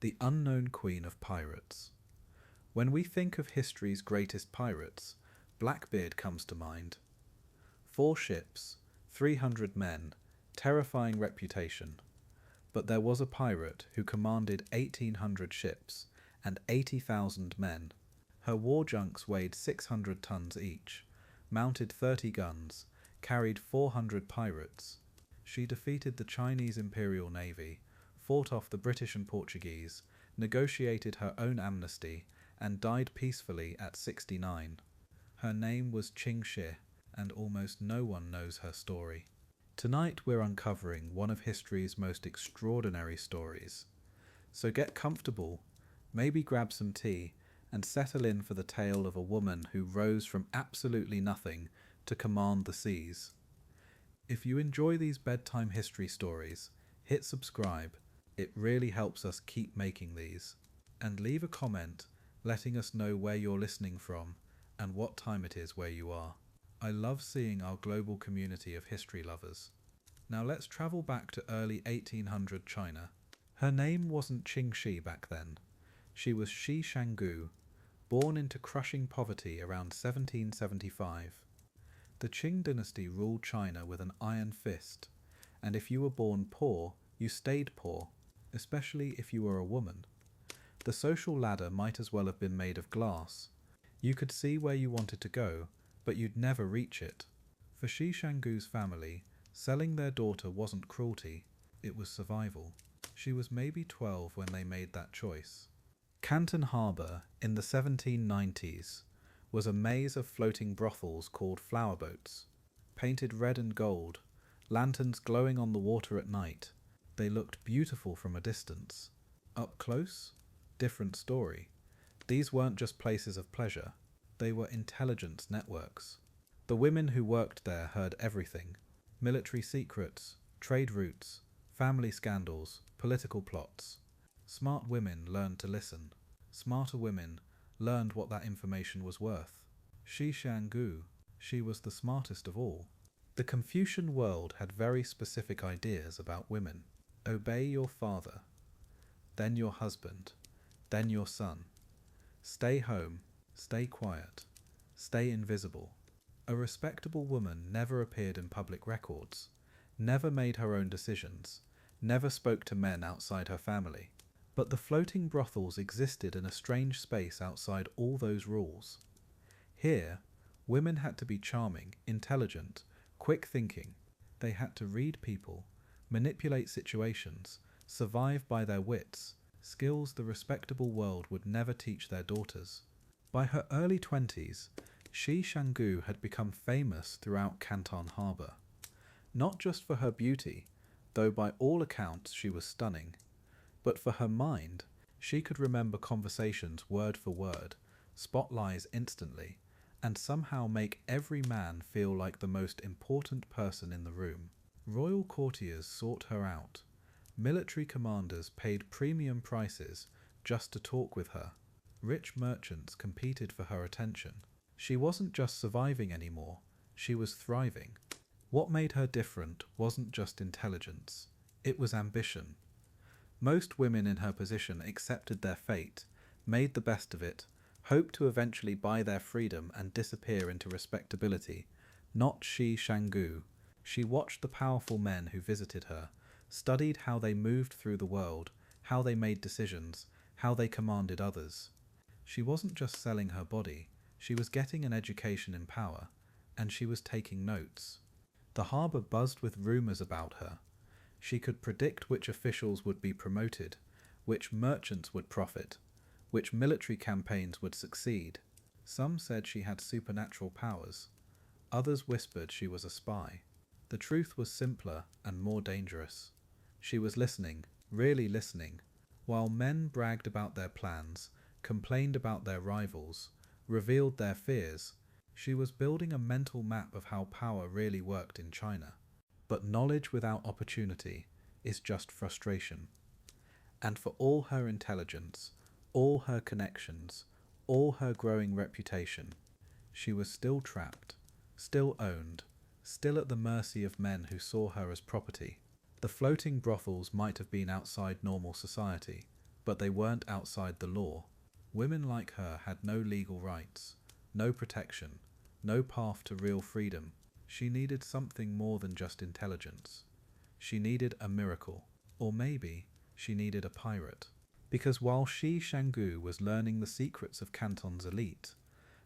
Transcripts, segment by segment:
the unknown queen of pirates. When we think of history's greatest pirates, Blackbeard comes to mind. 4 ships, 300 men, terrifying reputation. But there was a pirate who commanded 1,800 ships and 80,000 men. Her war junks weighed 600 tons each, mounted 30 guns, carried 400 pirates. She defeated the Chinese Imperial Navy, fought off the British and Portuguese, negotiated her own amnesty, and died peacefully at 69. Her name was Ching Shih, and almost no one knows her story. Tonight we're uncovering one of history's most extraordinary stories. So get comfortable, maybe grab some tea, and settle in for the tale of a woman who rose from absolutely nothing to command the seas. If you enjoy these bedtime history stories, hit subscribe. It really helps us keep making these. And leave a comment letting us know where you're listening from and what time it is where you are. I love seeing our global community of history lovers. Now let's travel back to early 1800 China. Her name wasn't Ching Shih back then. She was Shi Shanggu, born into crushing poverty around 1775. The Qing Dynasty ruled China with an iron fist, and if you were born poor, you stayed poor, especially if you were a woman. The social ladder might as well have been made of glass. You could see where you wanted to go, but you'd never reach it. For Shi Shanggu's family, selling their daughter wasn't cruelty, it was survival. She was maybe 12 when they made that choice. Canton Harbour in the 1790s was a maze of floating brothels called flower boats. Painted red and gold, lanterns glowing on the water at night. They looked beautiful from a distance. Up close? Different story. These weren't just places of pleasure. They were intelligence networks. The women who worked there heard everything. Military secrets, trade routes, family scandals, political plots. Smart women learned to listen. Smarter women learned what that information was worth. Shi Shanggu, she was the smartest of all. The Confucian world had very specific ideas about women. Obey your father, then your husband, then your son. Stay home, stay quiet, stay invisible. A respectable woman never appeared in public records, never made her own decisions, never spoke to men outside her family. But the floating brothels existed in a strange space outside all those rules. Here, women had to be charming, intelligent, quick thinking. They had to read people, manipulate situations, survive by their wits, skills the respectable world would never teach their daughters. By her early 20s, Shi Shanggu had become famous throughout Canton Harbour. Not just for her beauty, though by all accounts she was stunning, but for her mind. She could remember conversations word for word, spot lies instantly, and somehow make every man feel like the most important person in the room. Royal courtiers sought her out. Military commanders paid premium prices just to talk with her. Rich merchants competed for her attention. She wasn't just surviving anymore, she was thriving. What made her different wasn't just intelligence, it was ambition. Most women in her position accepted their fate, made the best of it, hoped to eventually buy their freedom and disappear into respectability. Not Shi Shanggu. She watched the powerful men who visited her, studied how they moved through the world, how they made decisions, how they commanded others. She wasn't just selling her body, she was getting an education in power, and she was taking notes. The harbour buzzed with rumours about her. She could predict which officials would be promoted, which merchants would profit, which military campaigns would succeed. Some said she had supernatural powers. Others whispered she was a spy. The truth was simpler and more dangerous. She was listening, really listening. While men bragged about their plans, complained about their rivals, revealed their fears, she was building a mental map of how power really worked in China. But knowledge without opportunity is just frustration. And for all her intelligence, all her connections, all her growing reputation, she was still trapped, still owned, still at the mercy of men who saw her as property. The floating brothels might have been outside normal society, but they weren't outside the law. Women like her had no legal rights, no protection, no path to real freedom. She needed something more than just intelligence. She needed a miracle. Or maybe she needed a pirate. Because while Shi Shanggu was learning the secrets of Canton's elite,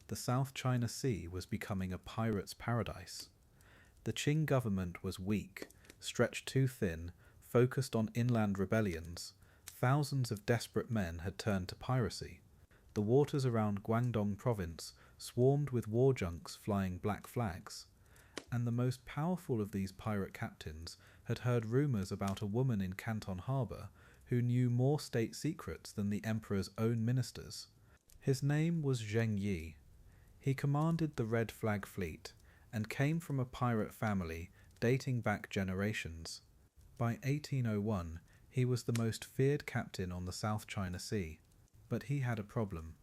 the South China Sea was becoming a pirate's paradise. The Qing government was weak, stretched too thin, focused on inland rebellions. Thousands of desperate men had turned to piracy. The waters around Guangdong province swarmed with war junks flying black flags, and the most powerful of these pirate captains had heard rumours about a woman in Canton harbour who knew more state secrets than the emperor's own ministers. His name was Zheng Yi. He commanded the Red Flag Fleet and came from a pirate family dating back generations. By 1801, he was the most feared captain on the South China Sea. But he had a problem.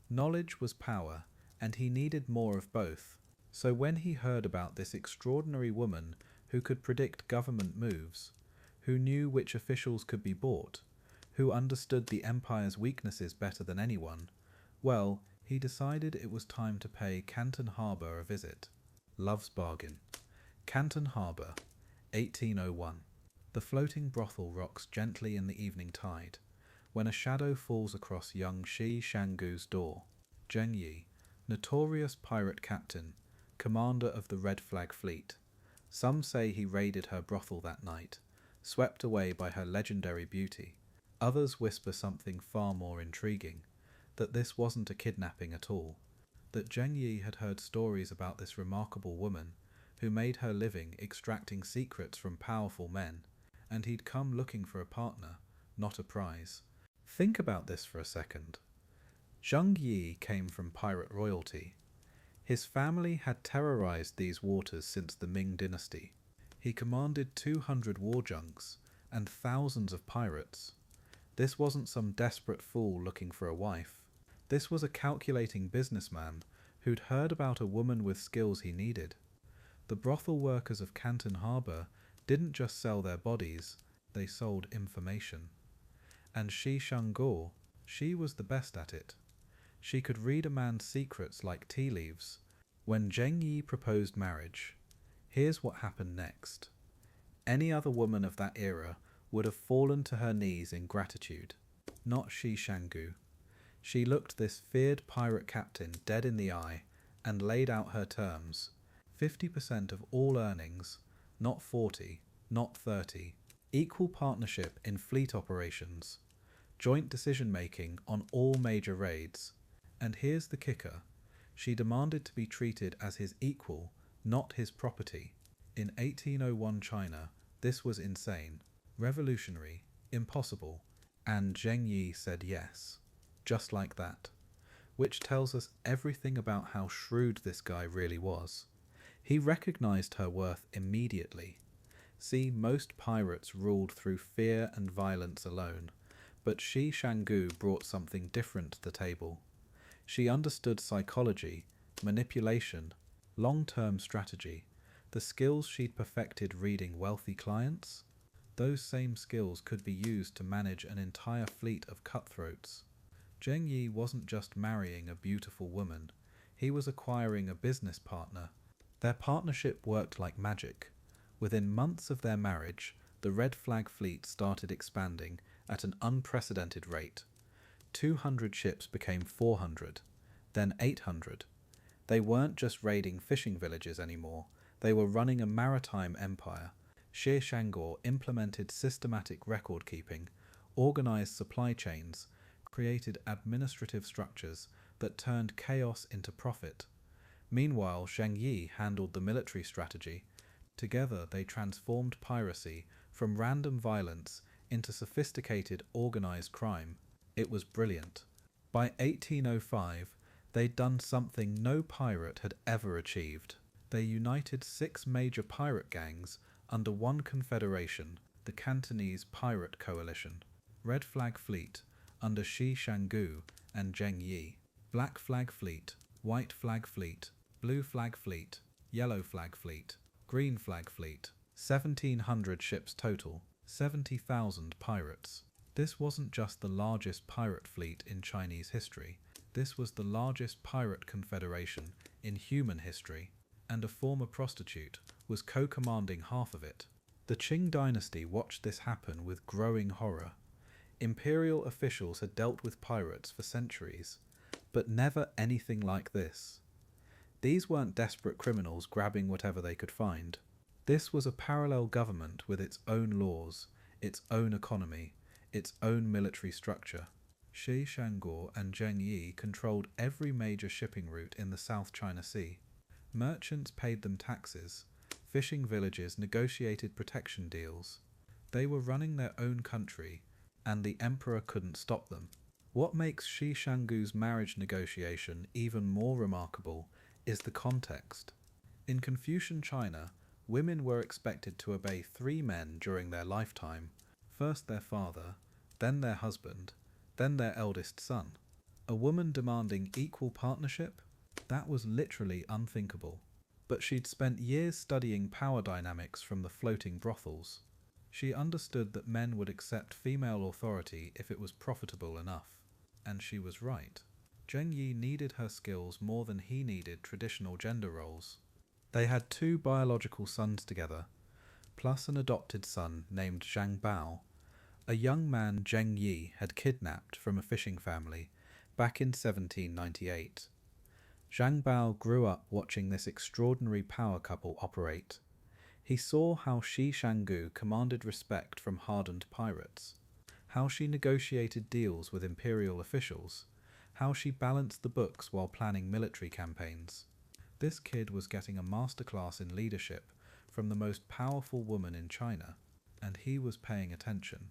Knowledge was power, and he needed more of both. So when he heard about this extraordinary woman who could predict government moves, who knew which officials could be bought, who understood the empire's weaknesses better than anyone, well, he decided it was time to pay Canton Harbour a visit. Love's bargain. Canton Harbour, 1801. The floating brothel rocks gently in the evening tide, when a shadow falls across young Shi Shanggu's door. Zheng Yi, notorious pirate captain, commander of the Red Flag Fleet. Some say he raided her brothel that night, swept away by her legendary beauty. Others whisper something far more intriguing, that this wasn't a kidnapping at all, that Zheng Yi had heard stories about this remarkable woman who made her living extracting secrets from powerful men, and he'd come looking for a partner, not a prize. Think about this for a second. Zheng Yi came from pirate royalty. His family had terrorized these waters since the Ming Dynasty. He commanded 200 war junks and thousands of pirates. This wasn't some desperate fool looking for a wife. This was a calculating businessman who'd heard about a woman with skills he needed. The brothel workers of Canton Harbour didn't just sell their bodies, they sold information. And Shi Shanggu, she was the best at it. She could read a man's secrets like tea leaves. When Zheng Yi proposed marriage, here's what happened next. Any other woman of that era would have fallen to her knees in gratitude. Not Shi Shanggu. She looked this feared pirate captain dead in the eye and laid out her terms. 50% of all earnings, not 40, not 30. Equal partnership in fleet operations. Joint decision-making on all major raids. And here's the kicker. She demanded to be treated as his equal, not his property. In 1801 China, this was insane, revolutionary, impossible, and Zheng Yi said yes, just like that. Which tells us everything about how shrewd this guy really was. He recognized her worth immediately. See, most pirates ruled through fear and violence alone, but Shi Shanggu brought something different to the table. She understood psychology, manipulation, long-term strategy, the skills she'd perfected reading wealthy clients. Those same skills could be used to manage an entire fleet of cutthroats. Zheng Yi wasn't just marrying a beautiful woman, he was acquiring a business partner. Their partnership worked like magic. Within months of their marriage, the Red Flag Fleet started expanding at an unprecedented rate. 200 ships became 400, then 800. They weren't just raiding fishing villages anymore, they were running a maritime empire. Shi Shanggu implemented systematic record keeping, organized supply chains, created administrative structures that turned chaos into profit. Meanwhile, Zheng Yi handled the military strategy. Together they transformed piracy from random violence into sophisticated organized crime. It was brilliant. By 1805, they'd done something no pirate had ever achieved. They united 6 major pirate gangs under one confederation, the Cantonese Pirate Coalition. Red Flag Fleet under Shi Shanggu and Zheng Yi. Black Flag Fleet, White Flag Fleet, Blue Flag Fleet, Yellow Flag Fleet, Green Flag Fleet. 1,700 ships total, 70,000 pirates. This wasn't just the largest pirate fleet in Chinese history, this was the largest pirate confederation in human history, and a former prostitute was co-commanding half of it. The Qing Dynasty watched this happen with growing horror. Imperial officials had dealt with pirates for centuries, but never anything like this. These weren't desperate criminals grabbing whatever they could find. This was a parallel government with its own laws, its own economy, its own military structure. Shi Shangguo and Zheng Yi controlled every major shipping route in the South China Sea. Merchants paid them taxes. Fishing villages negotiated protection deals. They were running their own country, and the emperor couldn't stop them. What makes Shi Shangguo's marriage negotiation even more remarkable is the context. In Confucian China, women were expected to obey 3 men during their lifetime, first their father, then their husband, then their eldest son. A woman demanding equal partnership? That was literally unthinkable. But she'd spent years studying power dynamics from the floating brothels. She understood that men would accept female authority if it was profitable enough. And she was right. Zheng Yi needed her skills more than he needed traditional gender roles. They had 2 biological sons together, plus an adopted son named Zhang Bao. A young man Zheng Yi had kidnapped from a fishing family back in 1798. Zhang Bao grew up watching this extraordinary power couple operate. He saw how Shi Shanggu commanded respect from hardened pirates, how she negotiated deals with imperial officials, how she balanced the books while planning military campaigns. This kid was getting a masterclass in leadership from the most powerful woman in China, and he was paying attention.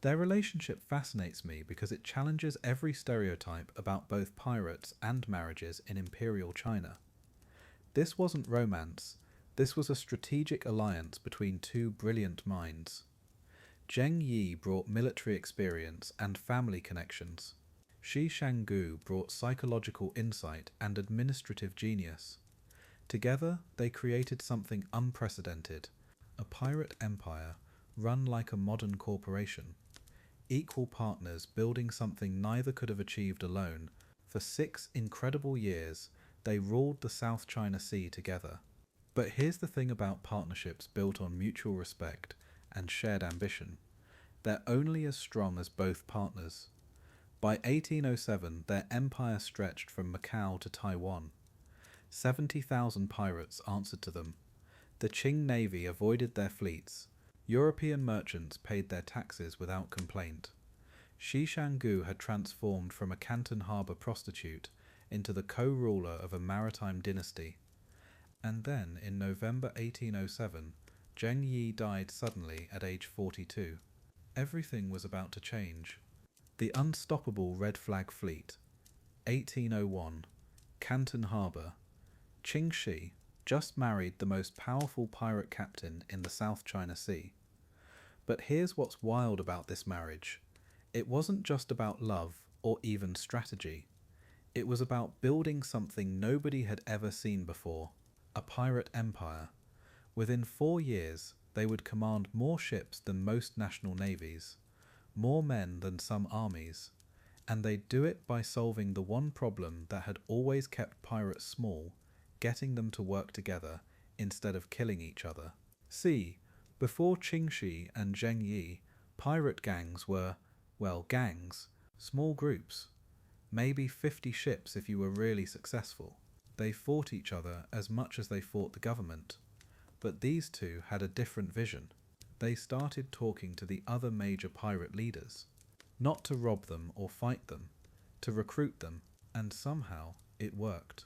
Their relationship fascinates me because it challenges every stereotype about both pirates and marriages in imperial China. This wasn't romance, this was a strategic alliance between 2 brilliant minds. Zheng Yi brought military experience and family connections. Shi Shanggu brought psychological insight and administrative genius. Together, they created something unprecedented, a pirate empire run like a modern corporation. Equal partners building something neither could have achieved alone. For 6 incredible years, they ruled the South China Sea together. But here's the thing about partnerships built on mutual respect and shared ambition. They're only as strong as both partners. By 1807, their empire stretched from Macau to Taiwan. 70,000 pirates answered to them. The Qing Navy avoided their fleets. European merchants paid their taxes without complaint. Shi Shanggu had transformed from a Canton harbour prostitute into the co-ruler of a maritime dynasty. And then, in November 1807, Zheng Yi died suddenly at age 42. Everything was about to change. The unstoppable Red Flag Fleet. 1801. Canton Harbour. Ching Shih just married the most powerful pirate captain in the South China Sea. But here's what's wild about this marriage. It wasn't just about love or even strategy. It was about building something nobody had ever seen before, a pirate empire. Within 4 years, they would command more ships than most national navies, more men than some armies, and they'd do it by solving the one problem that had always kept pirates small, getting them to work together instead of killing each other. See, before Ching Shih and Zheng Yi, pirate gangs were, well, gangs, small groups, maybe 50 ships if you were really successful. They fought each other as much as they fought the government. But these 2 had a different vision. They started talking to the other major pirate leaders, not to rob them or fight them, to recruit them, and somehow it worked.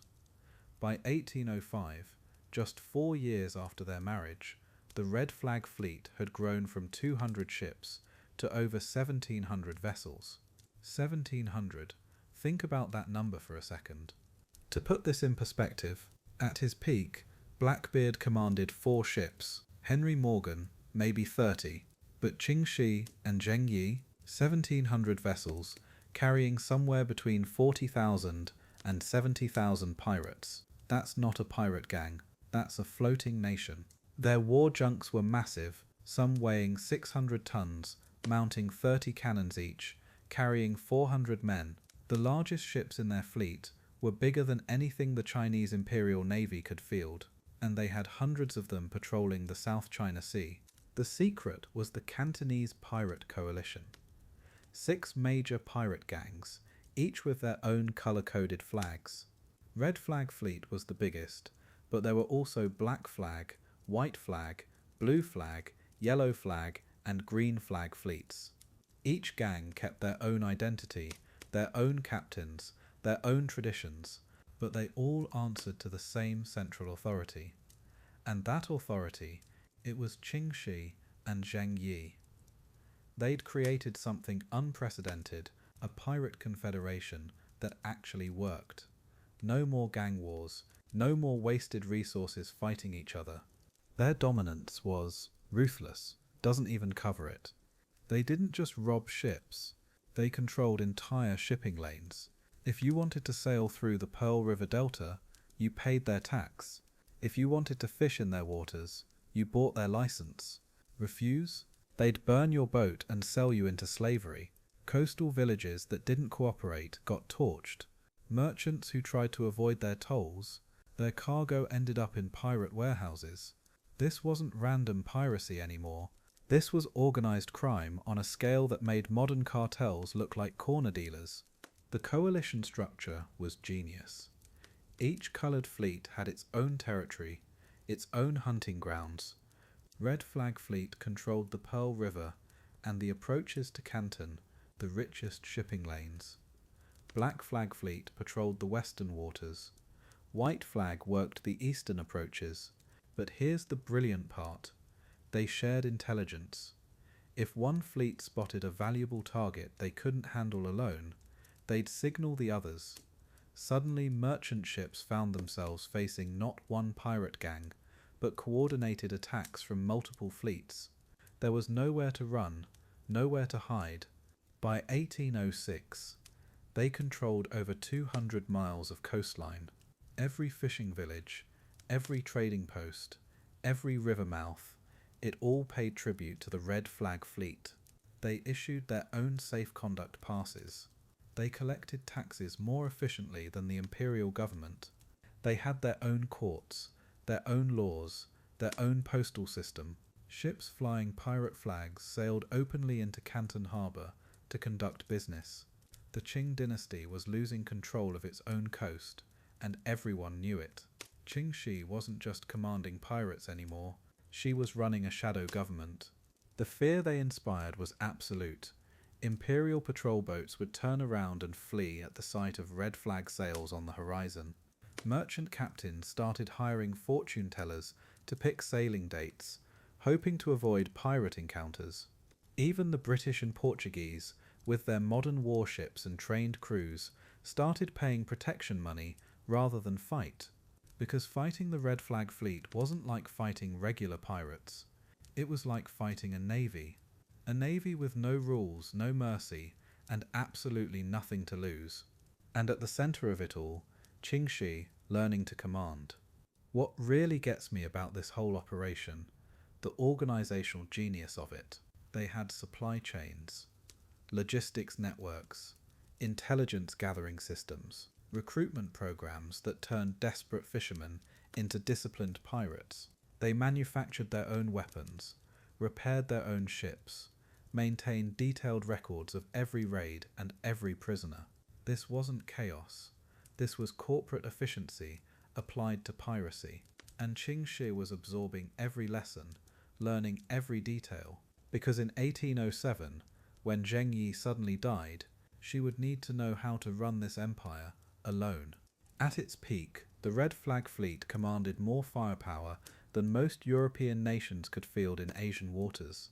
By 1805, just 4 years after their marriage, the Red Flag Fleet had grown from 200 ships to over 1,700 vessels. 1,700. Think about that number for a second. To put this in perspective, at his peak, Blackbeard commanded 4 ships, Henry Morgan, maybe 30, but Ching Shih and Zheng Yi, 1,700 vessels, carrying somewhere between 40,000 and 70,000 pirates. That's not a pirate gang, that's a floating nation. Their war junks were massive, some weighing 600 tons, mounting 30 cannons each, carrying 400 men. The largest ships in their fleet were bigger than anything the Chinese Imperial Navy could field, and they had hundreds of them patrolling the South China Sea. The secret was the Cantonese pirate coalition. 6 major pirate gangs, each with their own colour-coded flags. Red Flag Fleet was the biggest, but there were also Black Flag, White Flag, Blue Flag, Yellow Flag, and Green Flag fleets. Each gang kept their own identity, their own captains, their own traditions, but they all answered to the same central authority. And that authority, it was Ching Shih and Zheng Yi. They'd created something unprecedented, a pirate confederation that actually worked. No more gang wars, no more wasted resources fighting each other. Their dominance was ruthless, doesn't even cover it. They didn't just rob ships, they controlled entire shipping lanes. If you wanted to sail through the Pearl River Delta, you paid their tax. If you wanted to fish in their waters, you bought their license. Refuse? They'd burn your boat and sell you into slavery. Coastal villages that didn't cooperate got torched. Merchants who tried to avoid their tolls, their cargo ended up in pirate warehouses. This wasn't random piracy anymore. This was organized crime on a scale that made modern cartels look like corner dealers. The coalition structure was genius. Each colored fleet had its own territory, its own hunting grounds. Red Flag Fleet controlled the Pearl River and the approaches to Canton, the richest shipping lanes. Black Flag Fleet patrolled the western waters. White Flag worked the eastern approaches. But here's the brilliant part. They shared intelligence. If one fleet spotted a valuable target they couldn't handle alone, they'd signal the others. Suddenly merchant ships found themselves facing not one pirate gang, but coordinated attacks from multiple fleets. There was nowhere to run, nowhere to hide. By 1806, they controlled over 200 miles of coastline. Every fishing village, every trading post, every river mouth, it all paid tribute to the Red Flag Fleet. They issued their own safe conduct passes. They collected taxes more efficiently than the imperial government. They had their own courts, their own laws, their own postal system. Ships flying pirate flags sailed openly into Canton Harbour to conduct business. The Qing Dynasty was losing control of its own coast, and everyone knew it. Ching Shih wasn't just commanding pirates anymore, she was running a shadow government. The fear they inspired was absolute. Imperial patrol boats would turn around and flee at the sight of red flag sails on the horizon. Merchant captains started hiring fortune tellers to pick sailing dates, hoping to avoid pirate encounters. Even the British and Portuguese, with their modern warships and trained crews, started paying protection money rather than fight. Because fighting the Red Flag Fleet wasn't like fighting regular pirates. It was like fighting a navy. A navy with no rules, no mercy, and absolutely nothing to lose. And at the centre of it all, Ching Shih learning to command. What really gets me about this whole operation, the organisational genius of it. They had supply chains, logistics networks, intelligence gathering systems, recruitment programs that turned desperate fishermen into disciplined pirates. They manufactured their own weapons, repaired their own ships, maintained detailed records of every raid and every prisoner. This wasn't chaos. This was corporate efficiency applied to piracy. And Ching Shih was absorbing every lesson, learning every detail, because in 1807, when Zheng Yi suddenly died, she would need to know how to run this empire alone. At its peak, the Red Flag Fleet commanded more firepower than most European nations could field in Asian waters.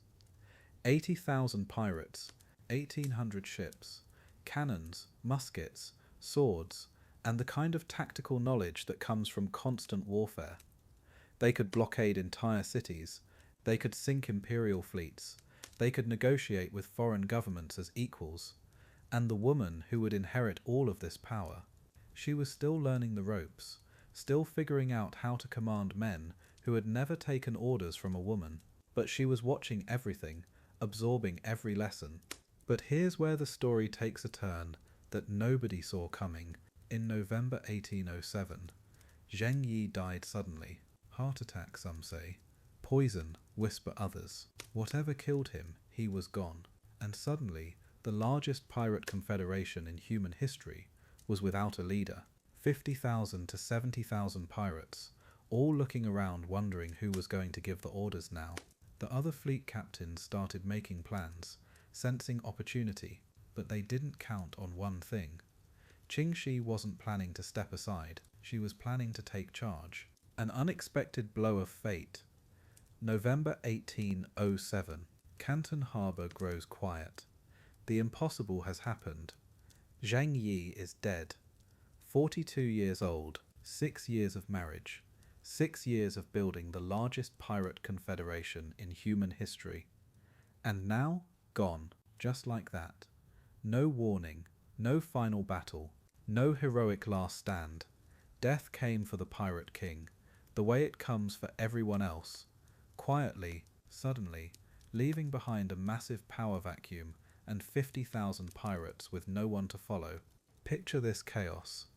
80,000 pirates, 1,800 ships, cannons, muskets, swords, and the kind of tactical knowledge that comes from constant warfare. They could blockade entire cities, they could sink imperial fleets, they could negotiate with foreign governments as equals, and the woman who would inherit all of this power, she was still learning the ropes, still figuring out how to command men who had never taken orders from a woman, but she was watching everything, absorbing every lesson. But here's where the story takes a turn that nobody saw coming. In November 1807, Zheng Yi died suddenly. Heart attack, some say. Poison, whisper others. Whatever killed him, he was gone. And suddenly, the largest pirate confederation in human history was without a leader. 50,000 to 70,000 pirates, all looking around wondering who was going to give the orders now. The other fleet captains started making plans, sensing opportunity, but they didn't count on one thing. Ching Shih wasn't planning to step aside, she was planning to take charge. An unexpected blow of fate. November 1807. Canton Harbour grows quiet. The impossible has happened. Zheng Yi is dead. 42 years old, 6 years of marriage, 6 years of building the largest pirate confederation in human history. And now, gone, just like that. No warning, no final battle, no heroic last stand. Death came for the pirate king, the way it comes for everyone else. Quietly, suddenly, leaving behind a massive power vacuum and 50,000 pirates with no one to follow. Picture this chaos.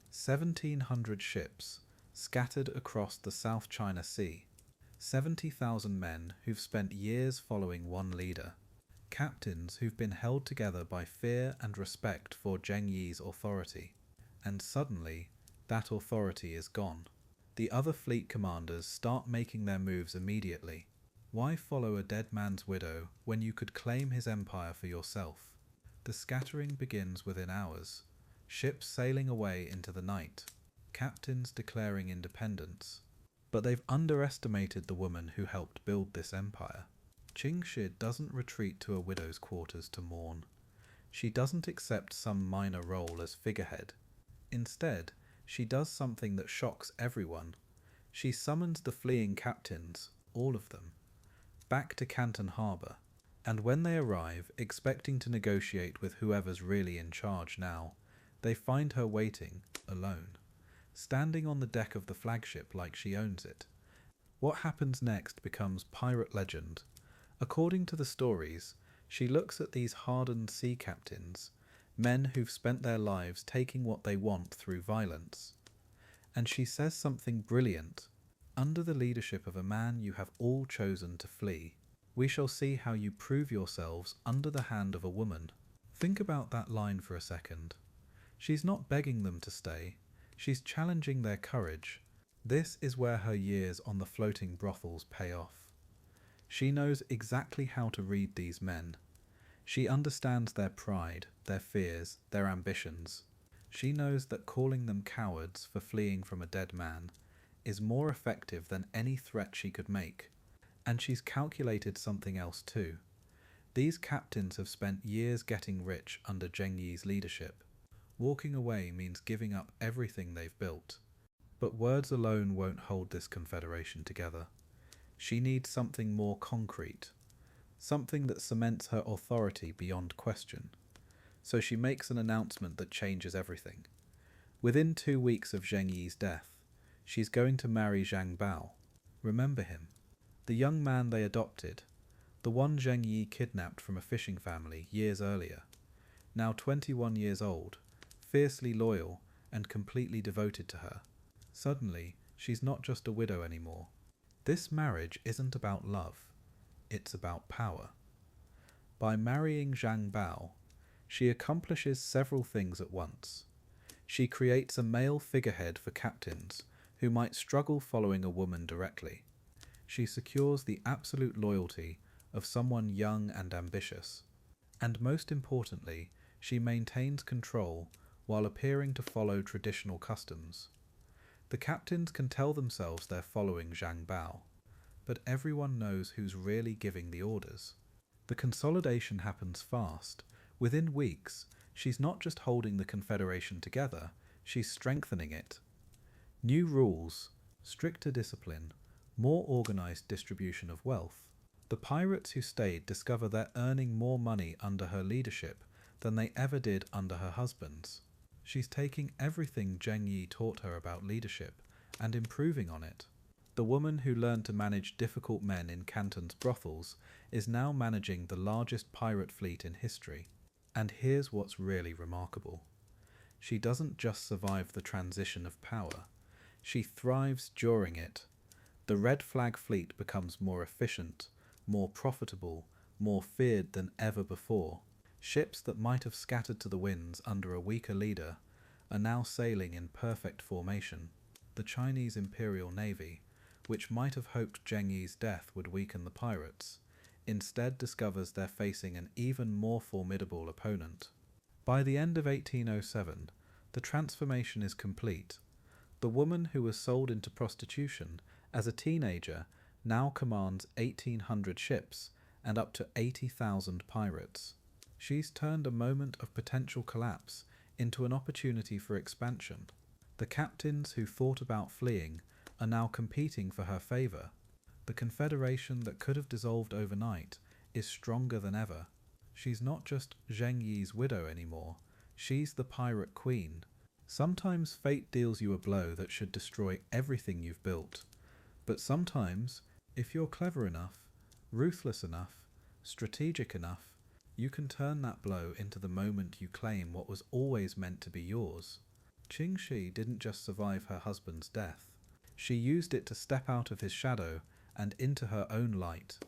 1,700 ships scattered across the South China Sea. 70,000 men who've spent years following one leader. Captains who've been held together by fear and respect for Zheng Yi's authority. And suddenly, that authority is gone. The other fleet commanders start making their moves immediately. Why follow a dead man's widow when you could claim his empire for yourself? The scattering begins within hours. Ships sailing away into the night. Captains declaring independence. But they've underestimated the woman who helped build this empire. Ching Shih doesn't retreat to a widow's quarters to mourn. She doesn't accept some minor role as figurehead. Instead, she does something that shocks everyone. She summons the fleeing captains, all of them, back to Canton Harbour, and when they arrive, expecting to negotiate with whoever's really in charge now, they find her waiting, alone, standing on the deck of the flagship like she owns it. What happens next becomes pirate legend. According to the stories, she looks at these hardened sea captains, men who've spent their lives taking what they want through violence. And she says something brilliant. Under the leadership of a man you have all chosen to flee, we shall see how you prove yourselves under the hand of a woman. Think about that line for a second. She's not begging them to stay, she's challenging their courage. This is where her years on the floating brothels pay off. She knows exactly how to read these men. She understands their pride, their fears, their ambitions. She knows that calling them cowards for fleeing from a dead man is more effective than any threat she could make. And she's calculated something else too. These captains have spent years getting rich under Zheng Yi's leadership. Walking away means giving up everything they've built. But words alone won't hold this confederation together. She needs something more concrete. Something that cements her authority beyond question. So she makes an announcement that changes everything. Within 2 weeks of Zheng Yi's death, she's going to marry Zhang Bao. Remember him? The young man they adopted. The one Zheng Yi kidnapped from a fishing family years earlier. Now 21 years old, fiercely loyal and completely devoted to her. Suddenly, she's not just a widow anymore. This marriage isn't about love. It's about power. By marrying Zhang Bao, she accomplishes several things at once. She creates a male figurehead for captains who might struggle following a woman directly. She secures the absolute loyalty of someone young and ambitious. And most importantly, she maintains control while appearing to follow traditional customs. The captains can tell themselves they're following Zhang Bao, but everyone knows who's really giving the orders. The consolidation happens fast. Within weeks, she's not just holding the confederation together, she's strengthening it. New rules, stricter discipline, more organized distribution of wealth. The pirates who stayed discover they're earning more money under her leadership than they ever did under her husband's. She's taking everything Zheng Yi taught her about leadership and improving on it. The woman who learned to manage difficult men in Canton's brothels is now managing the largest pirate fleet in history. And here's what's really remarkable. She doesn't just survive the transition of power, she thrives during it. The red flag fleet becomes more efficient, more profitable, more feared than ever before. Ships that might have scattered to the winds under a weaker leader are now sailing in perfect formation. The Chinese Imperial Navy, which might have hoped Ching Shih's death would weaken the pirates, instead discovers they're facing an even more formidable opponent. By the end of 1807, the transformation is complete. The woman who was sold into prostitution as a teenager now commands 1,800 ships and up to 80,000 pirates. She's turned a moment of potential collapse into an opportunity for expansion. The captains who thought about fleeing are now competing for her favour. The confederation that could have dissolved overnight is stronger than ever. She's not just Ching Shih's widow anymore, she's the pirate queen. Sometimes fate deals you a blow that should destroy everything you've built. But sometimes, if you're clever enough, ruthless enough, strategic enough, you can turn that blow into the moment you claim what was always meant to be yours. Ching Shih didn't just survive her husband's death. She used it to step out of his shadow and into her own light.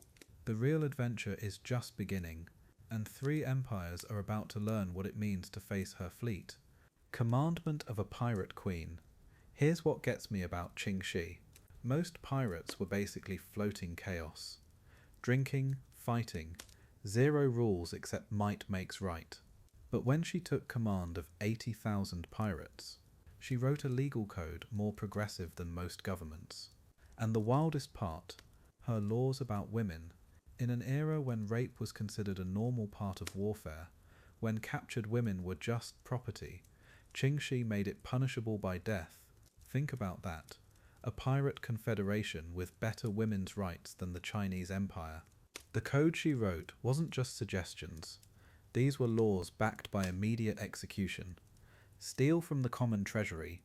The real adventure is just beginning, and 3 empires are about to learn what it means to face her fleet. Commandment of a pirate queen. Here's what gets me about Ching Shih. Most pirates were basically floating chaos. Drinking, fighting, 0 rules except might makes right. But when she took command of 80,000 pirates, she wrote a legal code more progressive than most governments. And the wildest part, her laws about women. In an era when rape was considered a normal part of warfare, when captured women were just property, Ching Shih made it punishable by death. Think about that. A pirate confederation with better women's rights than the Chinese Empire. The code she wrote wasn't just suggestions. These were laws backed by immediate execution. Steal from the common treasury.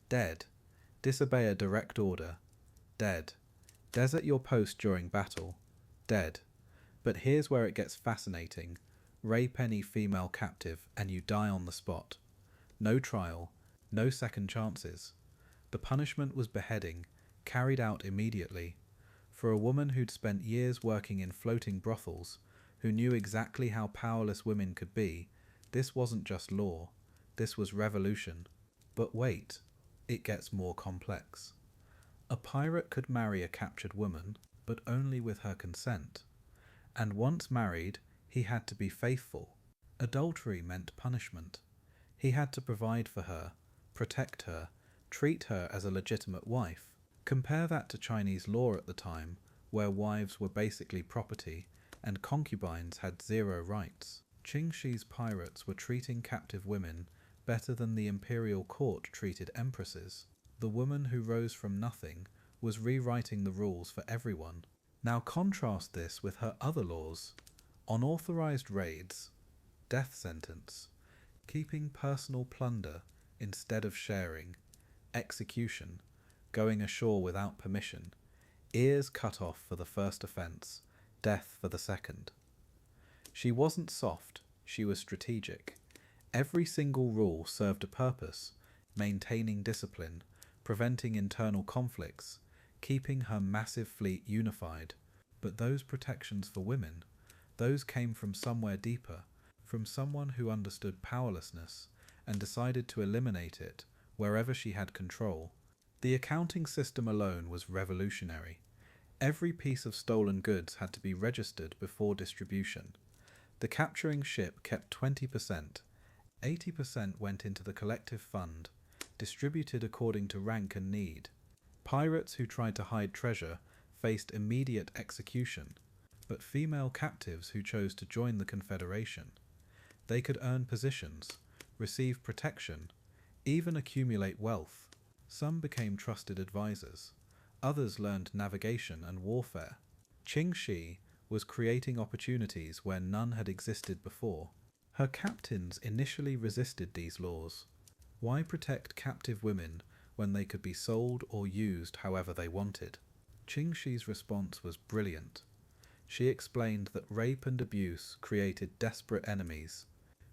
Dead. Disobey a direct order. Dead. Desert your post during battle. Dead. But here's where it gets fascinating. Rape any female captive and you die on the spot. No trial. No second chances. The punishment was beheading, carried out immediately. For a woman who'd spent years working in floating brothels, who knew exactly how powerless women could be, this wasn't just law, this was revolution. But wait, it gets more complex. A pirate could marry a captured woman, but only with her consent. And once married, he had to be faithful. Adultery meant punishment. He had to provide for her, protect her, treat her as a legitimate wife. Compare that to Chinese law at the time, where wives were basically property and concubines had 0 rights. Ching Shih's pirates were treating captive women better than the imperial court treated empresses. The woman who rose from nothing was rewriting the rules for everyone. Now contrast this with her other laws. Unauthorized raids, death sentence, keeping personal plunder instead of sharing, execution, going ashore without permission, ears cut off for the first offence, death for the second. She wasn't soft, she was strategic. Every single rule served a purpose, maintaining discipline, preventing internal conflicts, keeping her massive fleet unified. But those protections for women, those came from somewhere deeper, from someone who understood powerlessness and decided to eliminate it wherever she had control. The accounting system alone was revolutionary. Every piece of stolen goods had to be registered before distribution. The capturing ship kept 20%. 80% went into the collective fund, distributed according to rank and need. Pirates who tried to hide treasure faced immediate execution, but female captives who chose to join the confederation, they could earn positions, receive protection, even accumulate wealth. Some became trusted advisors. Others learned navigation and warfare. Ching Shih was creating opportunities where none had existed before. Her captains initially resisted these laws. Why protect captive women when they could be sold or used however they wanted. Ching Shih's response was brilliant. She explained that rape and abuse created desperate enemies.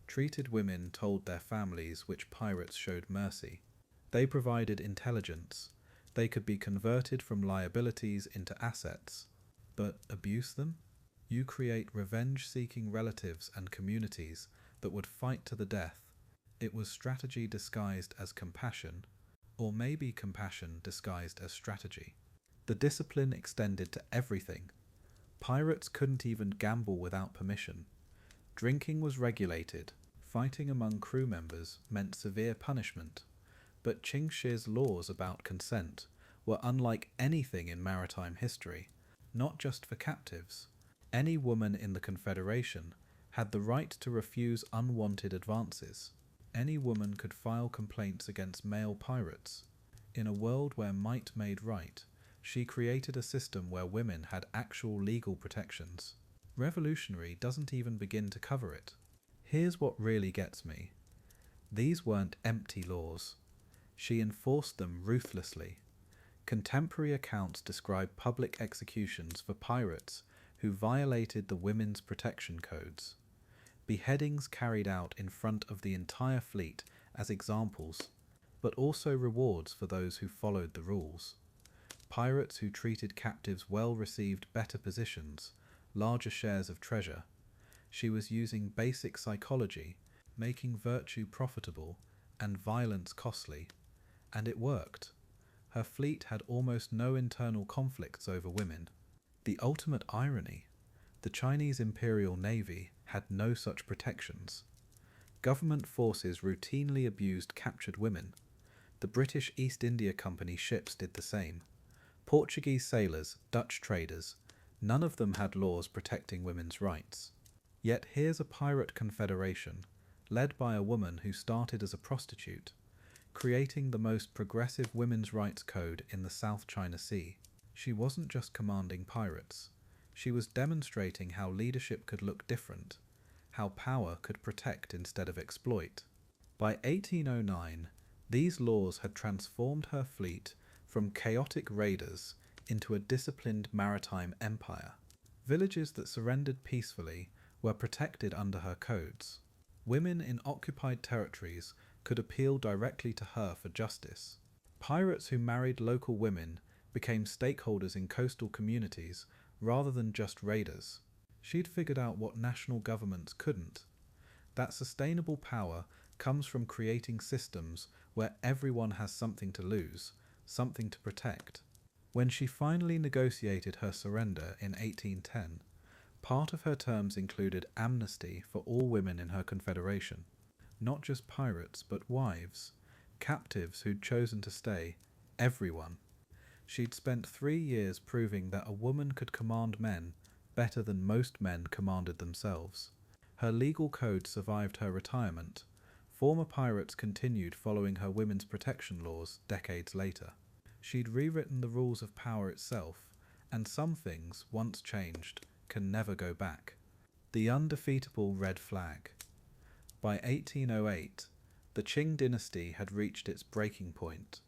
Treated women told their families which pirates showed mercy. They provided intelligence. They could be converted from liabilities into assets. But abuse them? You create revenge-seeking relatives and communities that would fight to the death. It was strategy disguised as compassion, or maybe compassion disguised as strategy. The discipline extended to everything. Pirates couldn't even gamble without permission. Drinking was regulated. Fighting among crew members meant severe punishment. But Ching Shih's laws about consent were unlike anything in maritime history, not just for captives. Any woman in the Confederation had the right to refuse unwanted advances. Any woman could file complaints against male pirates. In a world where might made right, she created a system where women had actual legal protections. Revolutionary doesn't even begin to cover it. Here's what really gets me. These weren't empty laws. She enforced them ruthlessly. Contemporary accounts describe public executions for pirates who violated the women's protection codes. Beheadings carried out in front of the entire fleet as examples, but also rewards for those who followed the rules. Pirates who treated captives well received better positions, larger shares of treasure. She was using basic psychology, making virtue profitable and violence costly, and it worked. Her fleet had almost no internal conflicts over women. The ultimate irony, the Chinese Imperial Navy had no such protections. Government forces routinely abused captured women. The British East India Company ships did the same. Portuguese sailors, Dutch traders, none of them had laws protecting women's rights. Yet here's a pirate confederation, led by a woman who started as a prostitute, creating the most progressive women's rights code in the South China Sea. She wasn't just commanding pirates. She was demonstrating how leadership could look different, how power could protect instead of exploit. By 1809, these laws had transformed her fleet from chaotic raiders into a disciplined maritime empire. Villages that surrendered peacefully were protected under her codes. Women in occupied territories could appeal directly to her for justice. Pirates who married local women became stakeholders in coastal communities rather than just raiders. She'd figured out what national governments couldn't. That sustainable power comes from creating systems where everyone has something to lose, something to protect. When she finally negotiated her surrender in 1810, part of her terms included amnesty for all women in her confederation. Not just pirates, but wives, captives who'd chosen to stay, everyone. She'd spent 3 years proving that a woman could command men better than most men commanded themselves. Her legal code survived her retirement. Former pirates continued following her women's protection laws decades later. She'd rewritten the rules of power itself, and some things, once changed, can never go back. The undefeatable red flag. By 1808, the Qing Dynasty had reached its breaking point.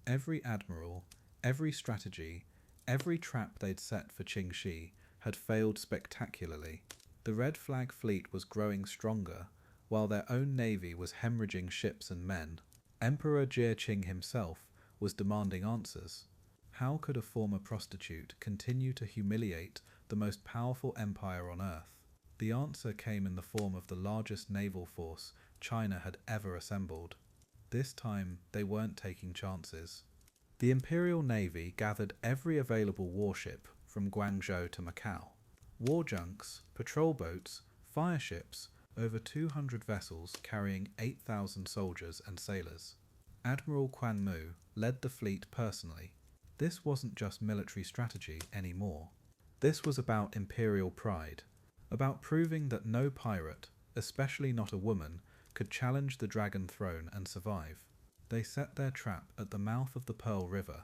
Every admiral, every strategy, every trap they'd set for Ching Shih had failed spectacularly. The red flag fleet was growing stronger, while their own navy was hemorrhaging ships and men. Emperor Qing himself was demanding answers. How could a former prostitute continue to humiliate the most powerful empire on earth? The answer came in the form of the largest naval force China had ever assembled. This time, they weren't taking chances. The Imperial Navy gathered every available warship from Guangzhou to Macau. War junks, patrol boats, fireships, over 200 vessels carrying 8,000 soldiers and sailors. Admiral Quan Mu led the fleet personally. This wasn't just military strategy anymore. This was about imperial pride, about proving that no pirate, especially not a woman, could challenge the Dragon Throne and survive. They set their trap at the mouth of the Pearl River,